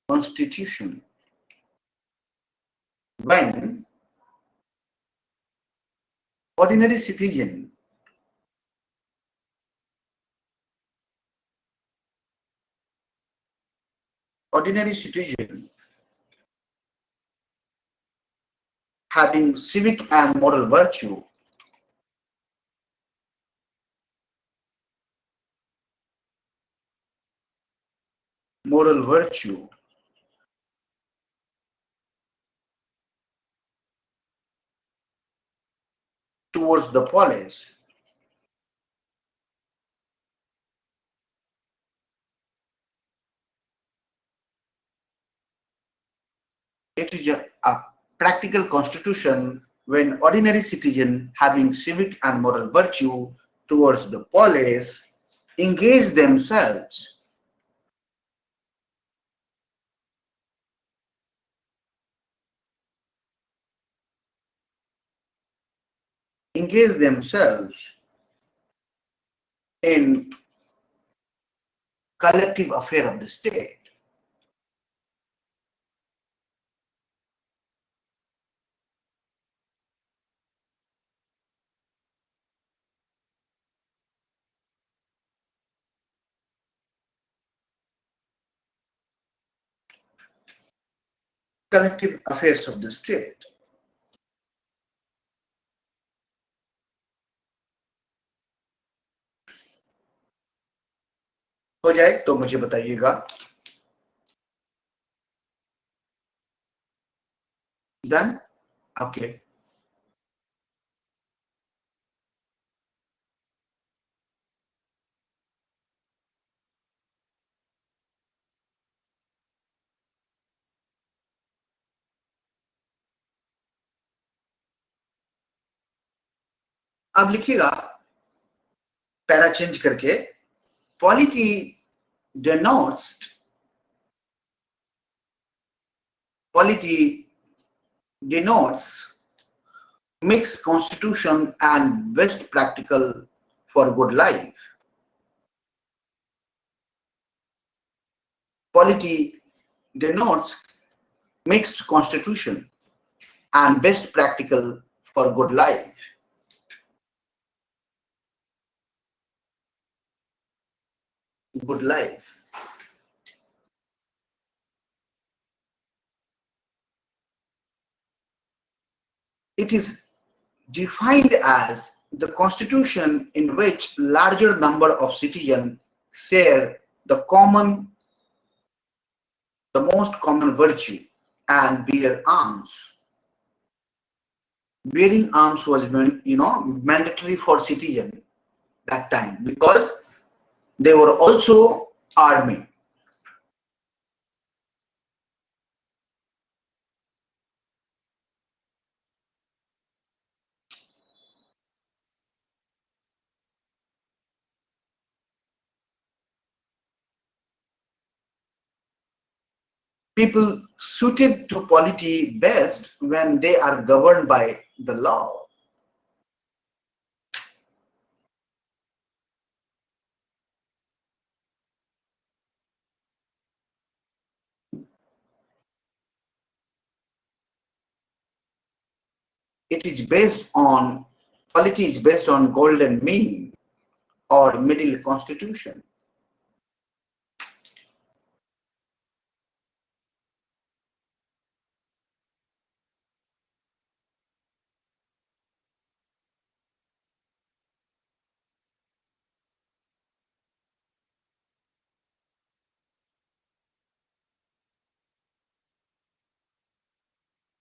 Constitution. When ordinary citizen having civic and moral virtue towards the police, it is a practical constitution when ordinary citizen having civic and moral virtue towards the police engage themselves in collective affair of the state. Collective affairs of the state. हो जाए तो मुझे बताइएगा। Done? Okay. अब लिखिएगा para change करके, polity denotes mixed constitution and best practical for good life. Polity denotes mixed constitution and best practical for good life. Good life. It is defined as the constitution in which larger number of citizens share the most common virtue and bear arms. bearing arms was, mandatory for citizen that time, because they were also army. People suited to polity best when they are governed by the law. Polity is based on golden mean or middle constitution.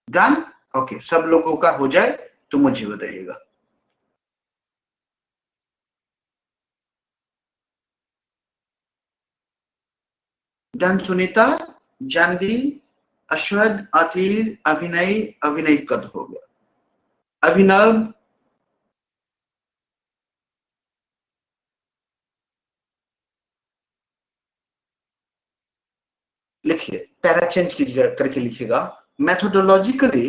Done? Okay, सब लोगों का हो जाए तो मुझे बताइएगा. Done Sunita, Janvi, अश्वद, अतीर, अभिनय कद हो गया. अभिनव, लिखिए, पैरा चेंज कीजिएगा, करके लिखिएगा. मैथोडोलॉजिकली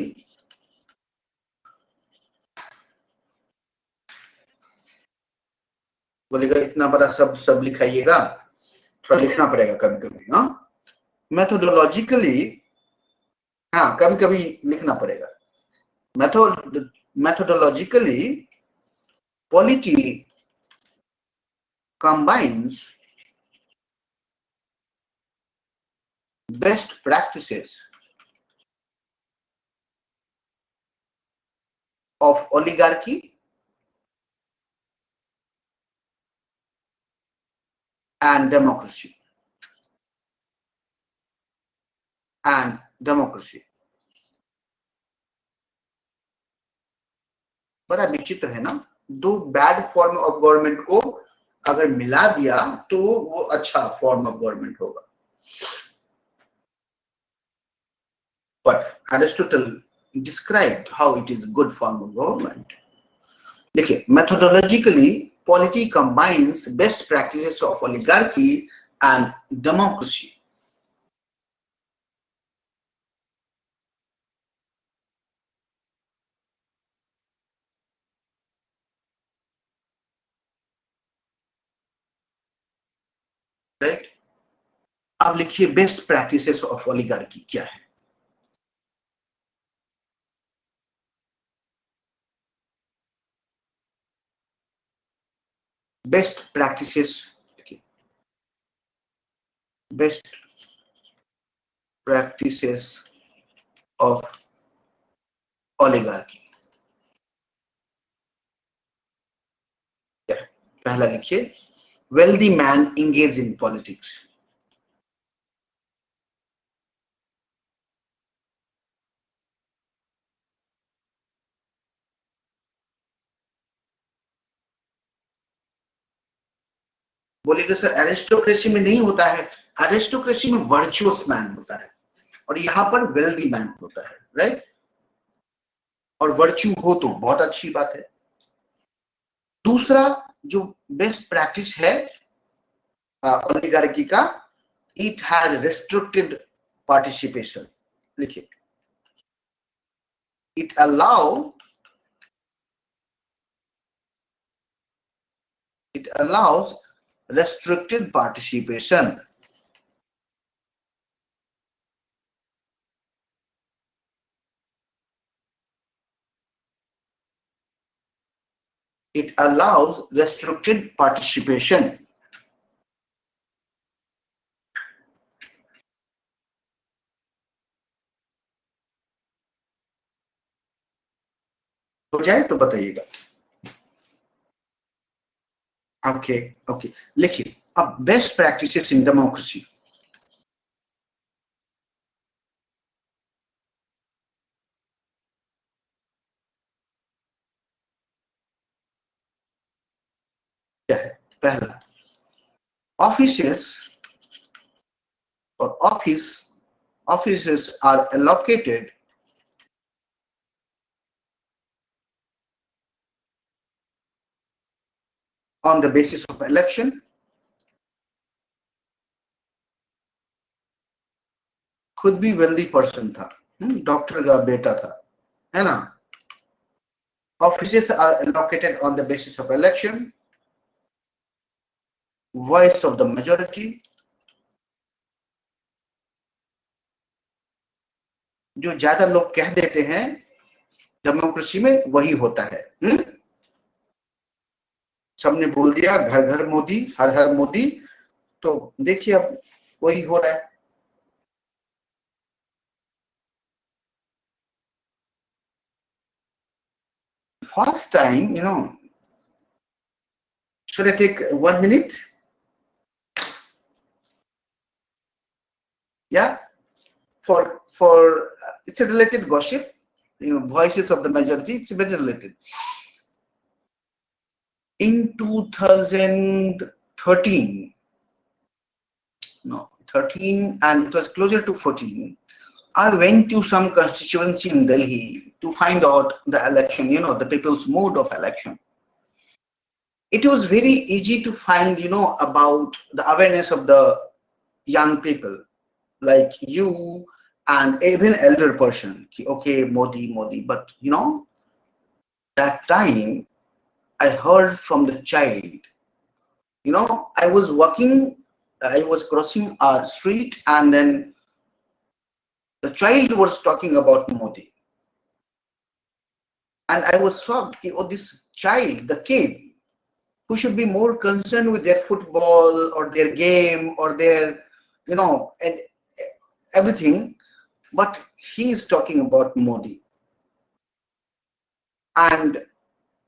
बोलेगा इतना बड़ा सब लिखाइएगा, थोड़ा लिखना पड़ेगा कभी कभी. हाँ, मैथोडोलॉजिकली, हाँ कभी कभी लिखना पड़ेगा. मैथोडोलॉजिकली polity combines best practices of oligarchy and democracy. बड़ा विचित्र है ना, दो बैड फॉर्म ऑफ गवर्नमेंट को अगर मिला दिया तो वो अच्छा फॉर्म ऑफ गवर्नमेंट होगा. But Aristotle described how it is a good form of government. देखिए, methodologically polity combines best practices of oligarchy and democracy. Right? अब लिखिए बेस्ट प्रैक्टिसेस ऑफ ओलिगार्की क्या है. बेस्ट प्रैक्टिसेस ऑफ ओलिगार्की क्या है? पहला लिखिए, wealthy man engaged in politics. बोलिएगा सर एरिस्टोक्रेसी में नहीं होता है. एरिस्टोक्रेसी में वर्चुअस मैन होता है और यहाँ पर वेल्दी मैन होता है. राइट? और वर्च्यू हो तो बहुत अच्छी बात है. दूसरा जो बेस्ट प्रैक्टिस है ओलिगार्की का, इट हैज रिस्ट्रिक्टेड पार्टिसिपेशन. लिखिए, it allows restricted participation. It allows restricted participation. हो जाए तो बताइएगा. ओके, लिखिए. अब बेस्ट प्रैक्टिसेस इन डेमोक्रेसी. पहला, offices are allocated on the basis of election. खुद भी wealthy person था, डॉक्टर का बेटा था, है ना. Offices are allocated on the basis of election, voice of the majority. जो ज्यादा लोग कह देते हैं डेमोक्रेसी में वही होता है. सबने बोल दिया घर घर मोदी, हर हर मोदी, तो देखिए अब वही हो रहा है. First time, should I take 1 minute? Yeah, for it's a related gossip, voices of the majority. It's very related. In 2013, and it was closer to 14. I went to some constituency in Delhi to find out the election, the people's mood of election. It was very easy to find, about the awareness of the young people like you and even elder person. Okay, Modi. But, that time I heard from the child, I was crossing a street and then the child was talking about Modi. And I was shocked, this child, the kid, who should be more concerned with their football or their game or their, and everything, but he is talking about Modi. And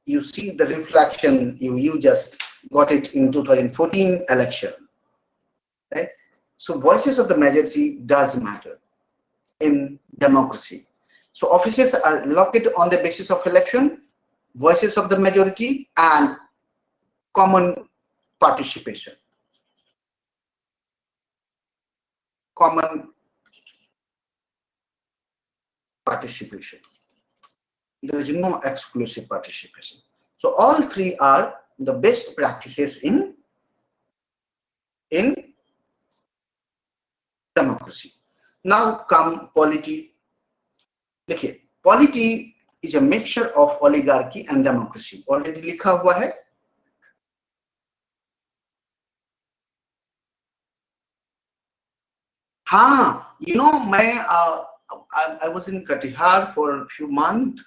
you see the reflection, you just got it in 2014 election, right? So voices of the majority does matter in democracy. So offices are allocated on the basis of election, voices of the majority, and common participation. There is no exclusive participation. So all three are the best practices in democracy. Now come polity. देखिए, polity is a mixture of oligarchy and democracy. Already लिखा हुआ है. हाँ, I was in Katihar for a few months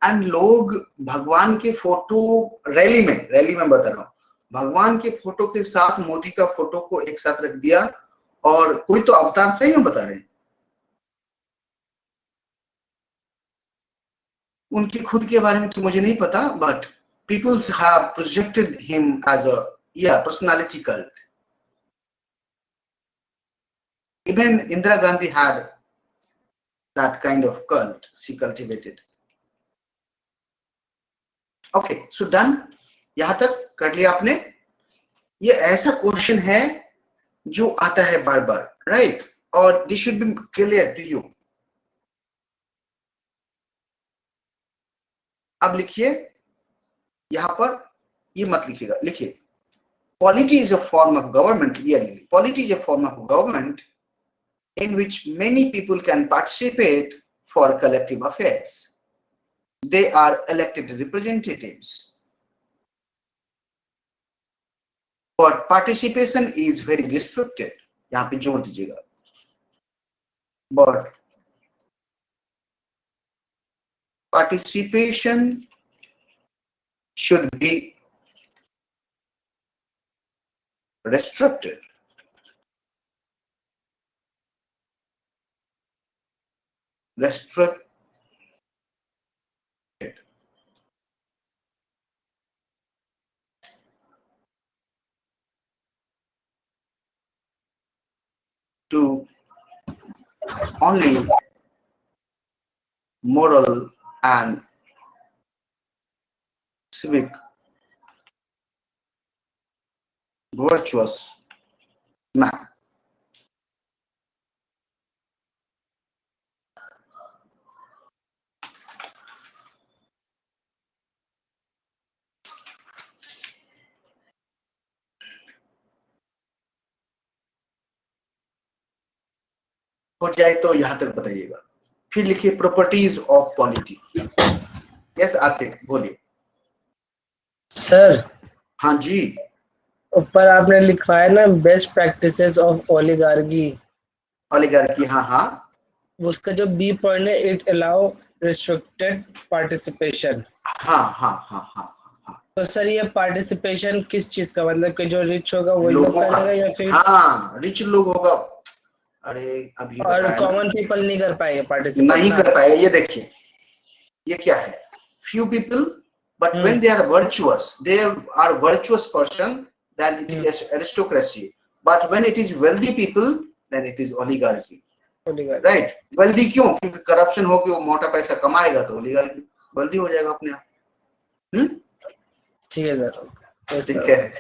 and लोग भगवान के photo rally में बता रहा हूँ, भगवान के फोटो के साथ मोदी का फोटो को एक साथ रख दिया और कोई तो अवतार सही में बता रहे हैं. उनकी खुद के बारे में तो मुझे नहीं पता, but people have projected him as a personality cult. Even Indira Gandhi had that kind of cult she cultivated. Okay, so done. यहां तक कर लिया आपने. ये ऐसा क्वेश्चन है जो आता है बार बार, राइट? और this should be clear to you. अब लिखिए यहां पर, ये मत लिखिएगा, लिखिए polity is a form of government. Really, polity is a form of government in which many people can participate for collective affairs. They are elected representatives. But participation is very restricted. यहाँ पे जोड़ दीजिएगा. But participation should be restricted. To only moral and civic virtuous man. हो जाए तो यहां तक बताइएगा। फिर लिखिए properties of polity. Yes Atiq बोलिए। सर हाँ जी, ऊपर आपने लिखवाया ना best practices of oligarchy, oligarchy, हाँ हाँ उसका जो बी पॉइंट है इट अलाउ रिस्ट्रिक्टेड पार्टिसिपेशन। हाँ हाँ हाँ हाँ हाँ, तो सर ये पार्टिसिपेशन किस चीज का, मतलब कि जो रिच होगा वही लोग लोगों का, करेगा या फिर हाँ रिच लोग होगा। अरे अभी और बताया ना, कॉमन पीपल नहीं कर पाएंगे पार्टिसिपेट नहीं ना? कर पाए। ये देखिए ये क्या है, few people, but when they are virtuous, they are virtuous person, then it is aristocracy. But when it is wealthy people, then it is oligarchy. Oligarchy. Right? wealthy क्यों? क्योंकि करप्शन हो के वो मोटा पैसा कमाएगा तो oligarchy wealthy हो जाएगा अपने आप। ठीक है सर। यस ठीक सर। है,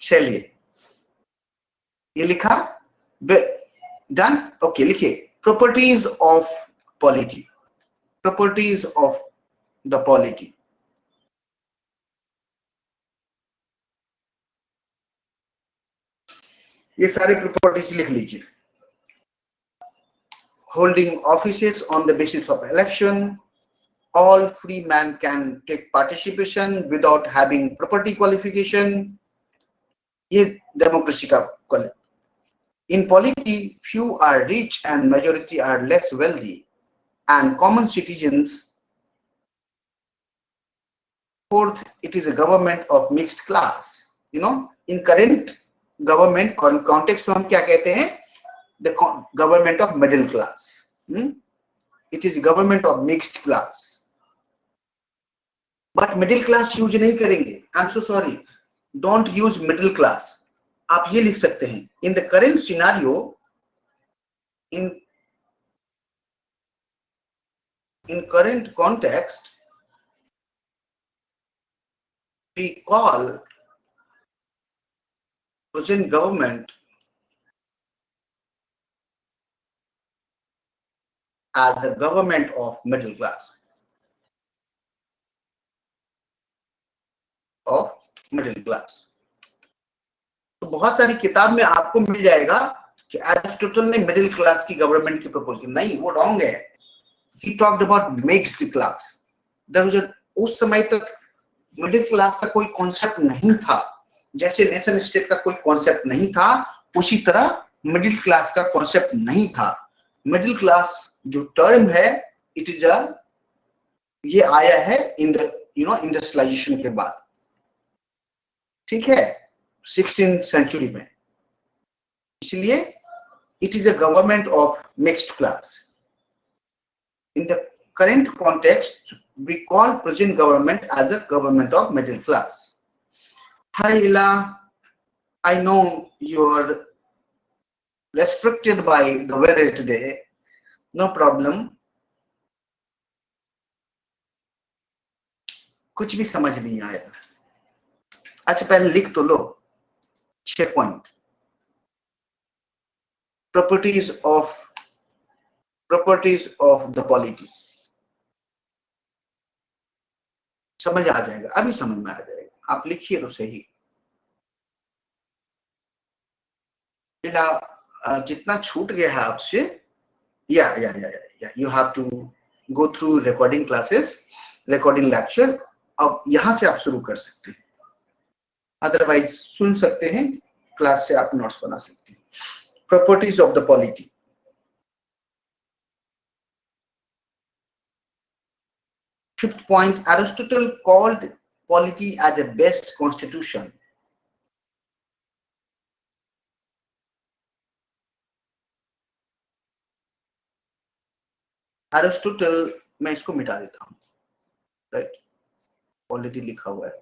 चलिए ये लिखा, डन। ओके लिखिए properties of polity, properties of the polity. ये सारे प्रॉपर्टीज लिख लीजिए। holding offices on the basis of election, all free man can take participation without having property qualification, ये democracy का quality. In polity, few are rich and majority are less wealthy, and common citizens. Fourth, it is a government of mixed class. You know, in current government context में हम क्या कहते हैं? The government of middle class. It is government of mixed class. But middle class use नहीं करेंगे। I'm so sorry. Don't use middle class. आप ये लिख सकते हैं, in the current scenario, in current context, we call present government as a government of middle class. Of middle class. तो बहुत सारी किताब में आपको मिल जाएगा कि एरिस्टोटल ने मिडिल क्लास की गवर्नमेंट की प्रपोज की, नहीं वो रॉन्ग है। He talked about mixed class. उस समय तक मिडिल क्लास का कोई कॉन्सेप्ट नहीं था, जैसे नेशन स्टेट का कोई कॉन्सेप्ट नहीं था, उसी तरह मिडिल क्लास का कॉन्सेप्ट नहीं था। मिडिल क्लास जो टर्म है, इट इज ये आया है इन द इंडस्ट्रियलाइजेशन के बाद, ठीक है, 16th सेंचुरी में। इसलिए it is a government of mixed class. In the current context, we call present government as a government of middle class. Hi Ila, I know you're restricted by the weather today. No problem. कुछ भी समझ नहीं आया। अच्छा पहले लिख तो लो 6 point. Properties of the polity. समझ आ जाएगा, अभी समझ में आ जाएगा, आप लिखिए तो सही। जितना छूट गया है आपसे, या you have to go through recording classes, recording lecture. अब यहां से आप शुरू कर सकते हैं, अदरवाइज सुन सकते हैं, क्लास से आप नोट्स बना सकते हैं। Properties of the polity. Fifth point, Aristotle called polity as a best constitution. Aristotle, मैं इसको मिटा देता हूं, राइट, पॉलिटी लिखा हुआ है।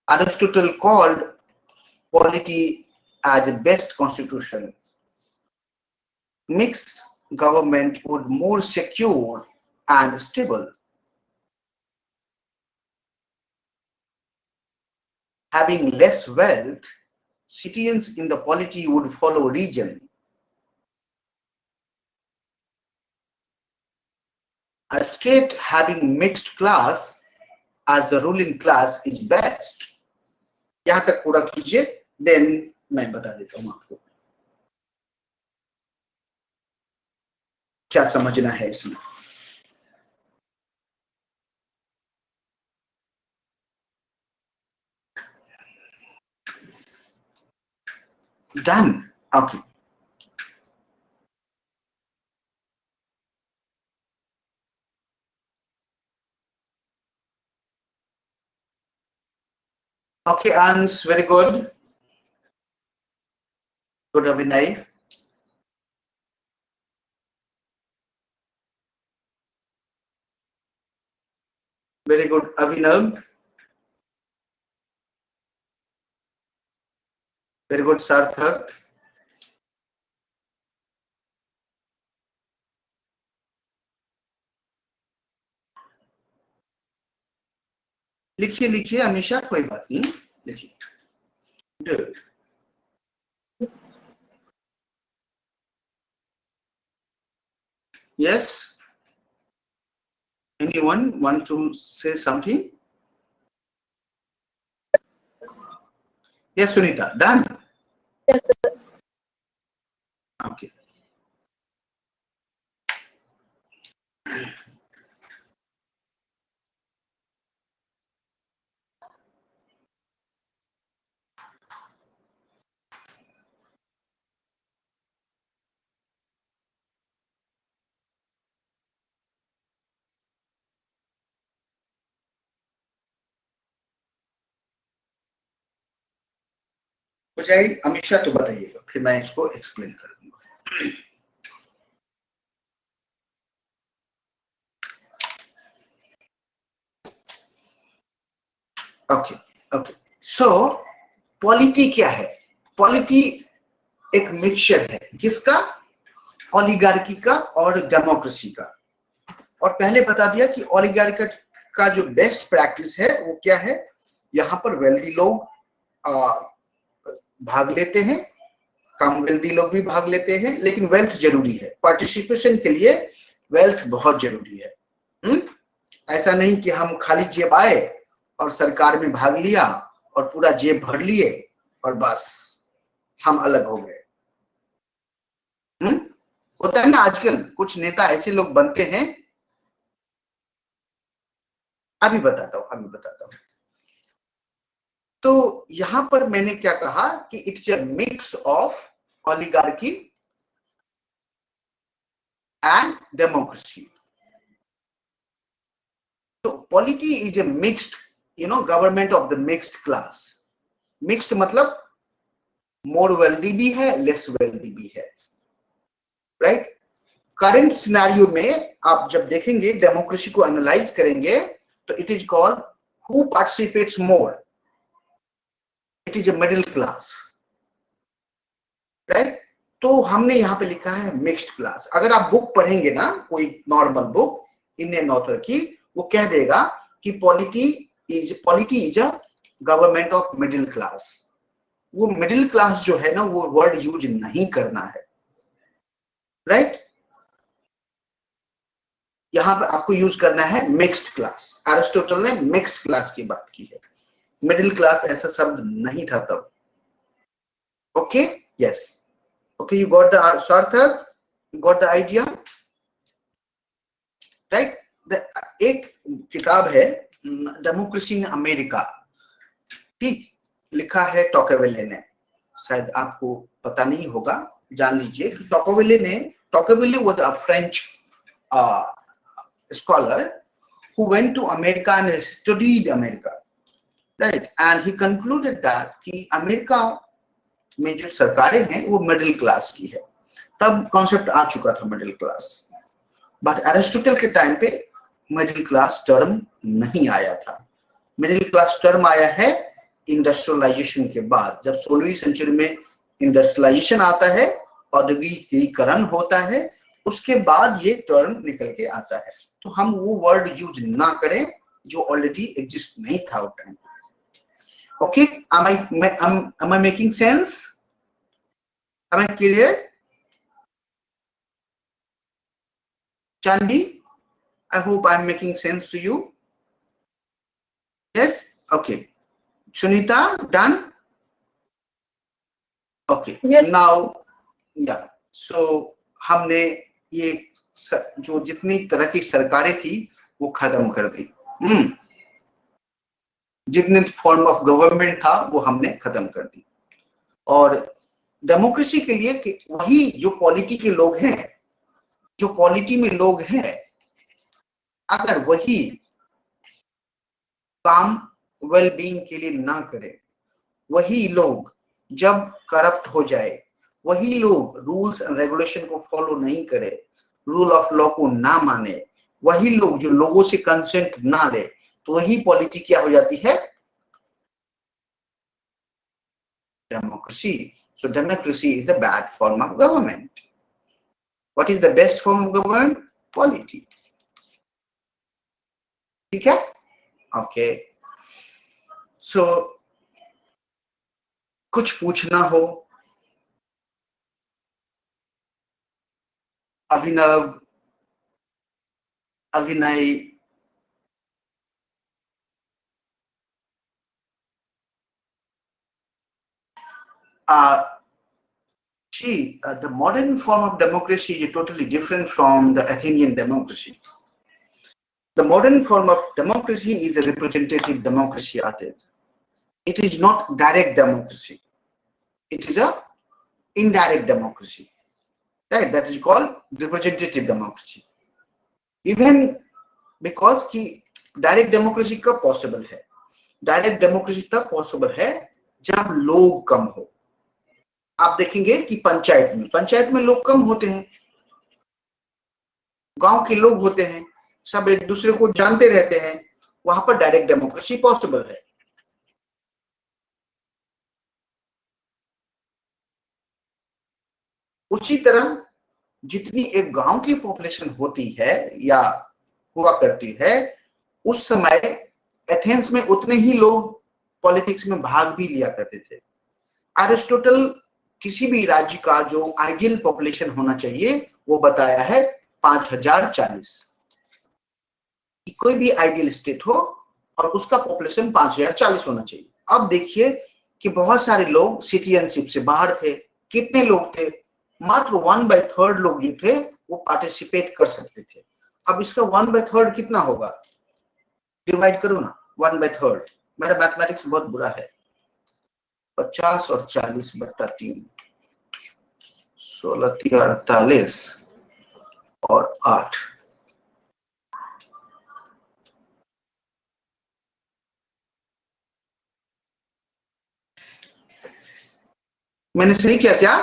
Aristotle called polity as a best constitution. Mixed government would more secure and stable. having less wealth, citizens in the polity would follow region. A state having mixed class as the ruling class is best. यहां तक पूरा कीजिए, then मैं बता देता हूं आपको क्या समझना है इसमें. Done. Okay. Okay, Ans, very good. Good, Avinay. Very good, Avinav. Very good, Sarthak. लिखिए लिखिए हमेशा, कोई बात नहीं, लिखिए. Good. Yes. Anyone want to say something? Yes, Sunita. Done. Yes, sir. Okay. हो जाएगी हमेशा, तो बताइएगा, फिर मैं इसको एक्सप्लेन कर दूंगा. Okay okay. सो पॉलिटी क्या है? पॉलिटी एक मिक्सचर है, किसका? ओलिगार्की का और डेमोक्रेसी का. और पहले बता दिया कि ओलिगार्की का जो बेस्ट प्रैक्टिस है वो क्या है. यहाँ पर वेल्दी लोग भाग लेते हैं, कम वेल्दी लोग भी भाग लेते हैं, लेकिन वेल्थ जरूरी है. पार्टिसिपेशन के लिए वेल्थ बहुत जरूरी है. ऐसा नहीं कि हम खाली जेब आए और सरकार में भाग लिया और पूरा जेब भर लिए और बस हम अलग हो गए. होता है ना आजकल, कुछ नेता ऐसे लोग बनते हैं. अभी बताता हूं. तो यहां पर मैंने क्या कहा कि it's a mix of oligarchy and democracy. तो polity is a mixed, government of the mixed class. Mixed मतलब मोर वेल्दी भी है, लेस वेल्दी भी है, राइट. करंट सिनेरियो में आप जब देखेंगे, डेमोक्रेसी को एनालाइज करेंगे, तो it is called who participates more. It is a middle class, right. तो हमने यहां पे लिखा है मिक्स्ड क्लास. अगर आप बुक पढ़ेंगे ना, कोई नॉर्मल बुक इंडियन ऑथर की, वो कह देगा कि polity is a government of middle class. वो मिडिल क्लास जो है ना, वो वर्ड यूज नहीं करना है, राइट. यहां पर आपको यूज करना है मिक्स्ड क्लास. एरिस्टोटल ने मिक्स्ड क्लास की बात की है, मिडिल क्लास ऐसा शब्द नहीं था तब. Okay, yes. Okay, you got the सार्थक, you got the idea, right. एक किताब है डेमोक्रेसी इन अमेरिका, ठीक, लिखा है टॉकेविले ने. शायद आपको पता नहीं होगा, जान लीजिए कि Tocqueville was a French scholar who went to America and studied America, right. And he concluded that कि अमेरिका में जो सरकारें हैं वो मिडिल क्लास की है. तब कॉन्सेप्ट आ चुका था मिडिल क्लास, बट एरिस्टोटल के टाइम पे मिडिल क्लास टर्म नहीं आया था. मिडिल क्लास टर्म आया है इंडस्ट्रियलाइजेशन के बाद. जब 16वीं सेंचुरी में इंडस्ट्रियलाइजेशन आता है, औद्योगिकीकरण होता है, उसके बाद ये टर्म निकल के आता है. तो हम वो वर्ड यूज ना करें जो ऑलरेडी एग्जिस्ट नहीं था उस time. Okay, am I making sense? Am I clear? Chandi, I hope I'm making sense to you. Yes? Okay. Sunita, done? Okay. Yes. Now, yeah. So हमने ये जो जितनी तरह की सरकारें थी वो खत्म कर दी। जितने फॉर्म ऑफ गवर्नमेंट था वो हमने खत्म कर दी। और डेमोक्रेसी के लिए कि वही जो पॉलिटी के लोग हैं, जो पॉलिटी में लोग हैं, अगर वही काम वेलबींग के लिए ना करे, वही लोग जब करप्ट हो जाए, वही लोग रूल्स एंड रेगुलेशन को फॉलो नहीं करे, रूल ऑफ लॉ को ना माने, वही लोग जो लोगों से कंसेंट ना ले, तो वही पॉलिटी क्या हो जाती है? Democracy. So democracy is a bad form of government. What is the best form of government? Polity. ठीक है? Okay. So कुछ पूछना हो? अभिनव, अभिनय, the modern form of democracy is totally different from the Athenian democracy. The modern form of democracy is a representative democracy. It is not direct democracy. It is a indirect democracy. Right? That is called representative democracy. Even because कि direct democracy कब possible है? Direct democracy तब possible है जब लोग कम हो। आप देखेंगे कि पंचायत में लोग कम होते हैं, गांव के लोग होते हैं, सब एक दूसरे को जानते रहते हैं, वहां पर डायरेक्ट डेमोक्रेसी पॉसिबल है। उसी तरह जितनी एक गांव की पॉपुलेशन होती है या हुआ करती है, उस समय एथेंस में उतने ही लोग पॉलिटिक्स में भाग भी लिया करते थे। एरिस्टोटल किसी भी राज्य का जो आइडियल पॉपुलेशन होना चाहिए वो बताया है 5040। कोई भी आइडियल स्टेट हो और उसका पॉपुलेशन 5040 होना चाहिए। अब देखिए कि बहुत सारे लोग सिटीजनशिप से बाहर थे। कितने लोग थे? मात्र 1/3 लोग जो थे वो पार्टिसिपेट कर सकते थे। अब इसका 1/3 कितना होगा? डिवाइड करो ना, 1/3। मेरा मैथमेटिक्स बहुत बुरा है। 50 और 40/3, 16 × 48 और 8। मैंने सही किया क्या?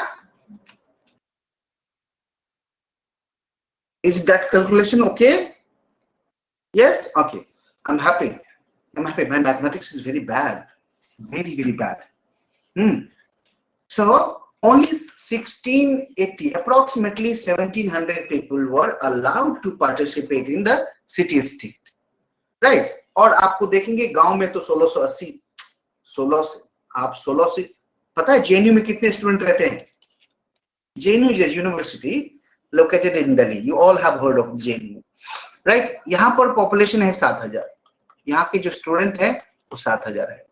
Is that calculation okay? Yes? Okay. I'm happy. My mathematics is very bad. Very, very bad. So only 1680, approximately 1700 people were allowed to participate in the city state. Right? और आपको देखेंगे गांव में तो 1680, 16 से पता है जेएनयू में कितने स्टूडेंट रहते हैं? JNU is a university located in Delhi. You all have heard of JNU, right? यहाँ पर पॉपुलेशन है 7000। यहाँ के जो स्टूडेंट हैं वो 7000 है,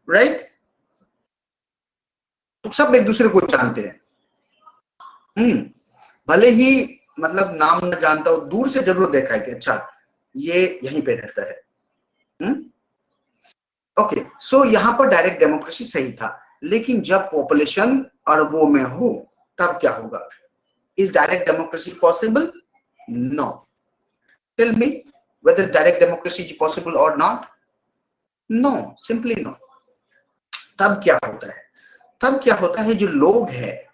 right? तो सब एक दूसरे को जानते हैं। भले ही मतलब नाम न जानता हो, दूर से जरूर देखा है कि अच्छा ये यहीं पे रहता है। ओके, सो यहाँ पर डायरेक्ट डेमोक्रेसी सही था, लेकिन जब पॉपुलेशन अरबों में हो तब क्या होगा? Is direct democracy possible? No. Tell me whether direct democracy is possible or not? No, simply no. तब क्या होता है? तब क्या होता है, जो लोग हैं,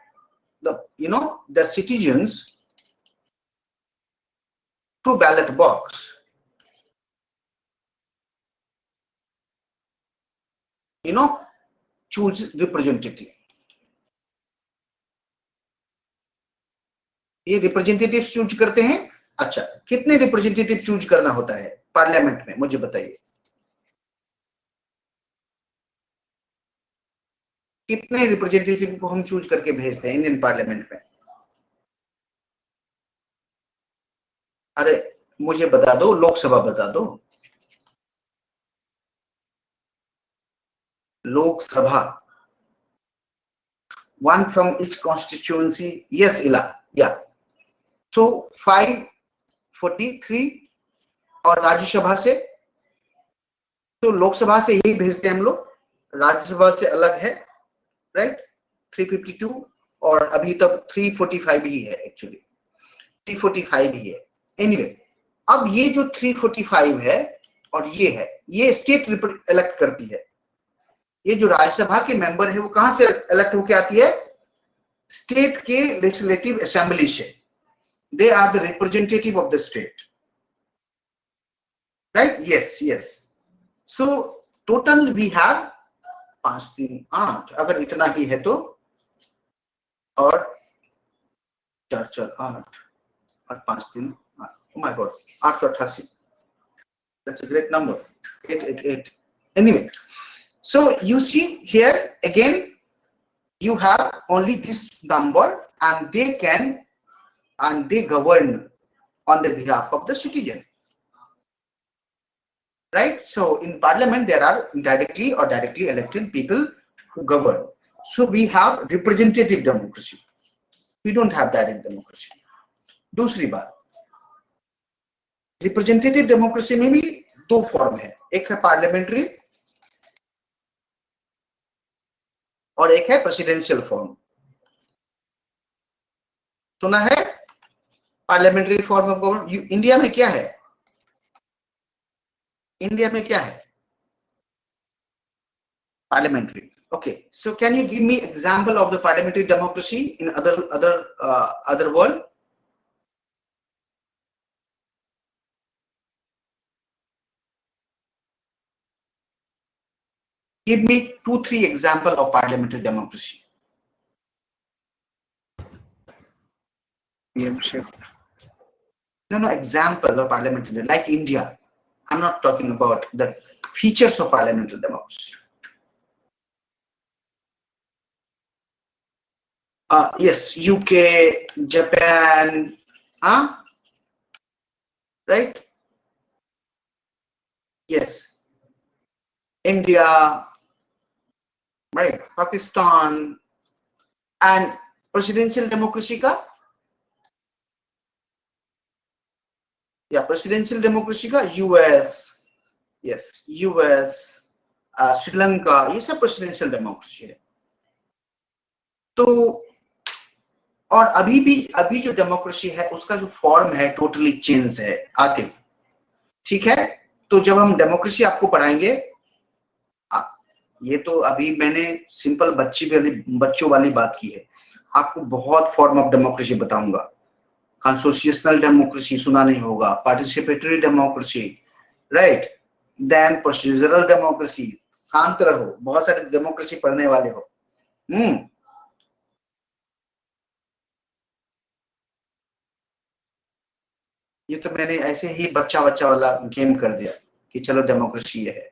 the citizens through ballot box, choose representative. ये रिप्रेजेंटेटिव चूज करते हैं। अच्छा, कितने रिप्रेजेंटेटिव चूज करना होता है पार्लियामेंट में, मुझे बताइए। कितने रिप्रेजेंटेटिव को हम चूज करके भेजते हैं इंडियन पार्लियामेंट में? अरे मुझे बता दो, लोकसभा बता दो। Lok Sabha, one from each constituency. Yes, Ila, yeah. So 543 और राज्यसभा से, तो लोकसभा से यही भेजते हैं हम लोग, राज्यसभा से अलग है, राइट? 352 और अभी तक 345 ही है, एक्चुअली 345 ही है। एनीवे, अब ये जो 345 है और ये है, ये स्टेट इलेक्ट करती है। ये जो राज्यसभा के मेंबर है वो कहां से इलेक्ट होके आती है? स्टेट के लेजिस्लेटिव असेंबली से। They are the representative of the state, right? Yes yes. So total we have 5 3 8, अगर इतना ही है तो, और 4 4 8 और 5 3 8, oh my god, 888, that's a great number, 888. Anyway, so you see here again you have only this number and they govern on the behalf of the citizen, right? So in parliament there are indirectly or directly elected people who govern. So we have representative democracy, we don't have direct democracy. दूसरी बात, representative democracy में भी दो form है, एक है parliamentary और एक है प्रेसिडेंशियल फॉर्म। सुना है parliamentary form of government? India में क्या है? इंडिया में क्या है? Parliamentary. Okay, so can you give me example of the parliamentary democracy in other world? Give me 2-3 example of parliamentary democracy. No, example of parliamentary, like India. I'm not talking about the features of parliamentary democracy. Yes, UK, Japan, right? Yes, India, right? Pakistan, and presidential democracy का, presidential democracy का US, yes, US, Sri Lanka, ये सब presidential democracy है। तो और अभी जो democracy है उसका जो फॉर्म है टोटली चेंज है आगे, ठीक है? तो जब हम डेमोक्रेसी आपको पढ़ाएंगे, ये तो अभी मैंने सिंपल बच्चों वाली बात की है, आपको बहुत फॉर्म ऑफ डेमोक्रेसी बताऊंगा। कॉन्स्टिट्यूशनल डेमोक्रेसी सुना नहीं होगा, participatory democracy, right? Then procedural democracy. शांत रहो, बहुत सारे डेमोक्रेसी पढ़ने वाले हो। ये तो मैंने ऐसे ही बच्चा वाला गेम कर दिया कि चलो डेमोक्रेसी है।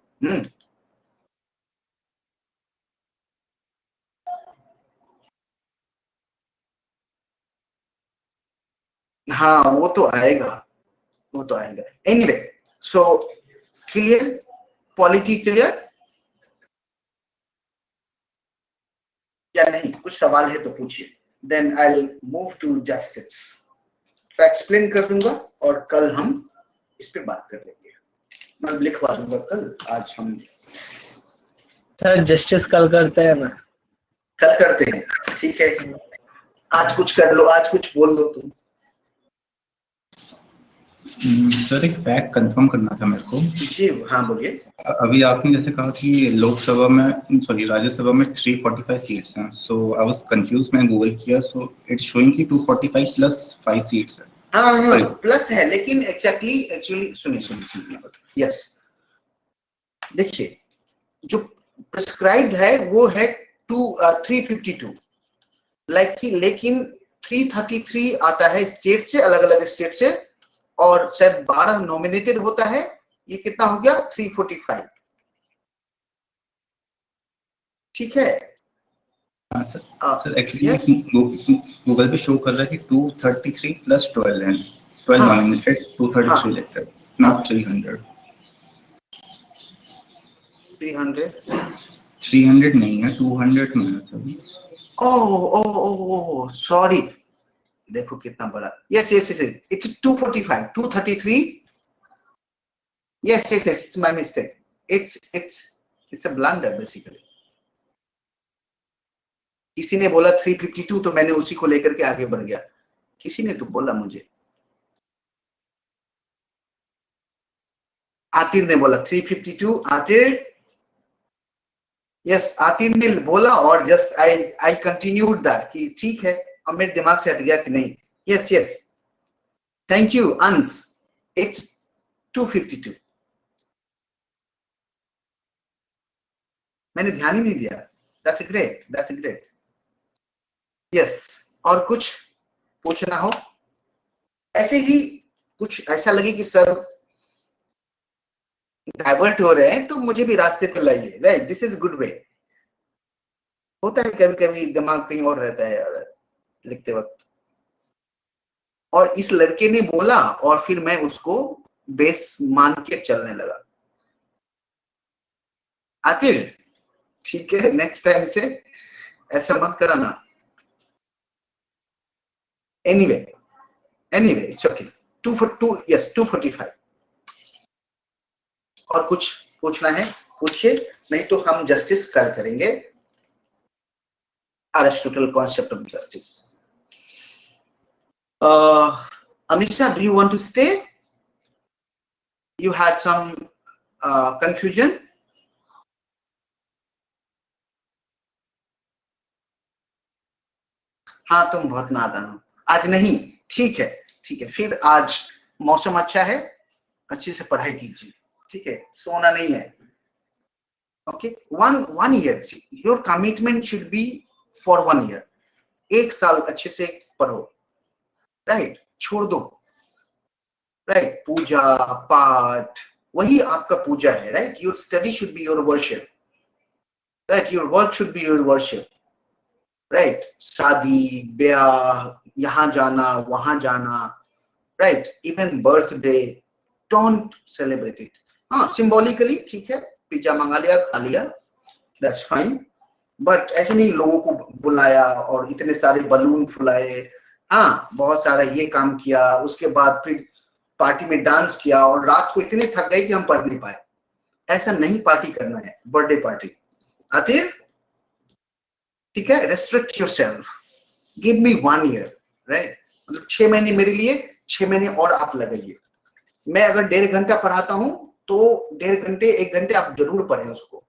हाँ, वो तो आएगा। Anyway, so clear, polity clear या नहीं? कुछ सवाल है तो पूछिए, then I will move to justice. तो एक्सप्लेन कर दूंगा और कल हम इस पे बात कर लेंगे। मैं लिखवा दूंगा कल, आज हम सर जस्टिस कल करते हैं ना? कल करते हैं, ठीक है? आज कुछ कर लो, आज कुछ बोल दो तुम। सर एक फैक्ट कंफर्म करना था मेरे को। जी हाँ, बोलिए। अभी आपने जैसे कहा कि लोकसभा में, सॉरी राज्यसभा में 345 सीट्स हैं, सो आई वाज कंफ्यूज, मैंने गूगल किया, सो इट्स शोइंग कि 245 प्लस 5 सीट्स है। हाँ, प्लस है, लेकिन एक्चुअली सुनिए, यस, देखिए जो प्रिस्क्राइब्ड है वो है 352, लेकिन 333 आता है स्टेट से, अलग अलग स्टेट से, और शायद 12 नॉमिनेटेड होता है। ये कितना हो गया? 345, ठीक है? हाँ सर एक्चुअली yes? गूगल पे शो कर रहा है कि 233 प्लस 12 है, 12 हाँ, नॉमिनेटेड, 233 इलेक्टेड, नॉट 300। 300 नहीं है, 200 में है सर। ओह सॉरी, देखो कितना बड़ा, yes it's 245, 233, yes it's my mistake, it's a blunder basically. किसी ने बोला 352 तो मैंने उसी को लेकर के आगे बढ़ गया, किसी ने तो बोला मुझे, आतिर ने बोला 352, आतिर, यस आतिर ने बोला और जस्ट आई कंटिन्यूड दैट कि ठीक है, अब मेरे दिमाग से हट गया कि नहीं, यस थैंक यू अंस, इट्स 252, मैंने ध्यान ही नहीं दिया, दैट्स ग्रेट, यस। और कुछ पूछना हो, ऐसे ही कुछ ऐसा लगे कि सर डाइवर्ट हो रहे हैं तो मुझे भी रास्ते पे लाइए, right, this is good way. होता है कभी कभी दिमाग कहीं और रहता है यार लिखते वक्त, और इस लड़के ने बोला और फिर मैं उसको बेस मान के चलने लगा। आतिल ठीक है, नेक्स्ट टाइम से ऐसा मत कराना। Anyway it's okay, 245। और कुछ पूछना है पूछिए, नहीं तो हम जस्टिस कल करेंगे, Aristotle concept of justice. Amisha, do you want to stay? You had some confusion? हाँ तुम बहुत नादान हो, आज नहीं, ठीक है फिर आज मौसम अच्छा है, अच्छे से पढ़ाई कीजिए, ठीक है, सोना नहीं है। Okay, one year, your commitment should be for 1 year, 1 साल अच्छे से पढ़ो, राइट, छोड़ दो, राइट, पूजा पाठ वही आपका पूजा है, right, your study should be your worship, right, your work should be your worship, right, शादी ब्याह, यहाँ जाना वहां जाना, right, even birthday, don't celebrate it. हाँ सिंबॉलिकली ठीक है, पिज्जा मंगा लिया खा लिया, दैट्स फाइन, बट ऐसे नहीं लोगों को बुलाया और इतने सारे बलून फुलाए, हाँ बहुत सारा ये काम किया, उसके बाद फिर पार्टी में डांस किया और रात को इतने थक गए कि हम पढ़ नहीं पाए, ऐसा नहीं पार्टी करना है, बर्थडे पार्टी। आतिर ठीक है, restrict yourself, give me 1 year, right, मतलब 6 महीने मेरे लिए, 6 महीने और आप लगाइए। मैं अगर 1.5 घंटा पढ़ाता हूं तो 1.5 घंटे 1 घंटे आप जरूर पढ़ें उसको,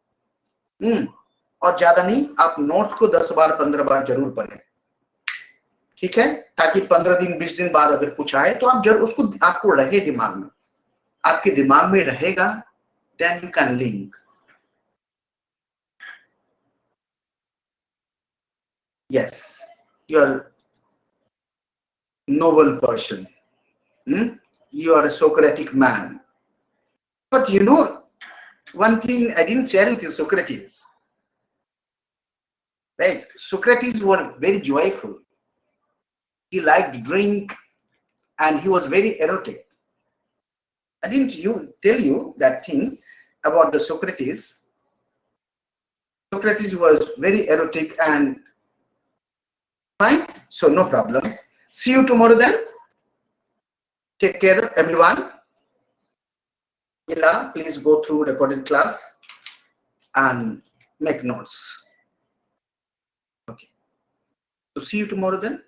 और ज्यादा नहीं, आप नोट्स को 10 बार 15 बार जरूर पढ़ें, ठीक है, ताकि 15 दिन 20 दिन बाद अगर कुछ आए तो आप जरूर उसको, आपको रहे दिमाग में, आपके दिमाग में रहेगा, then you can link. Yes, you are noble person, you are a Socratic man, but you know one thing I didn't share with you, Socrates, right? Socrates was very joyful, he liked drink and he was very erotic. I didn't tell you that thing about the Socrates. Socrates was very erotic and fine, so no problem. See you tomorrow then. Take care everyone. Ila, please go through recorded class and make notes. Okay, so see you tomorrow then.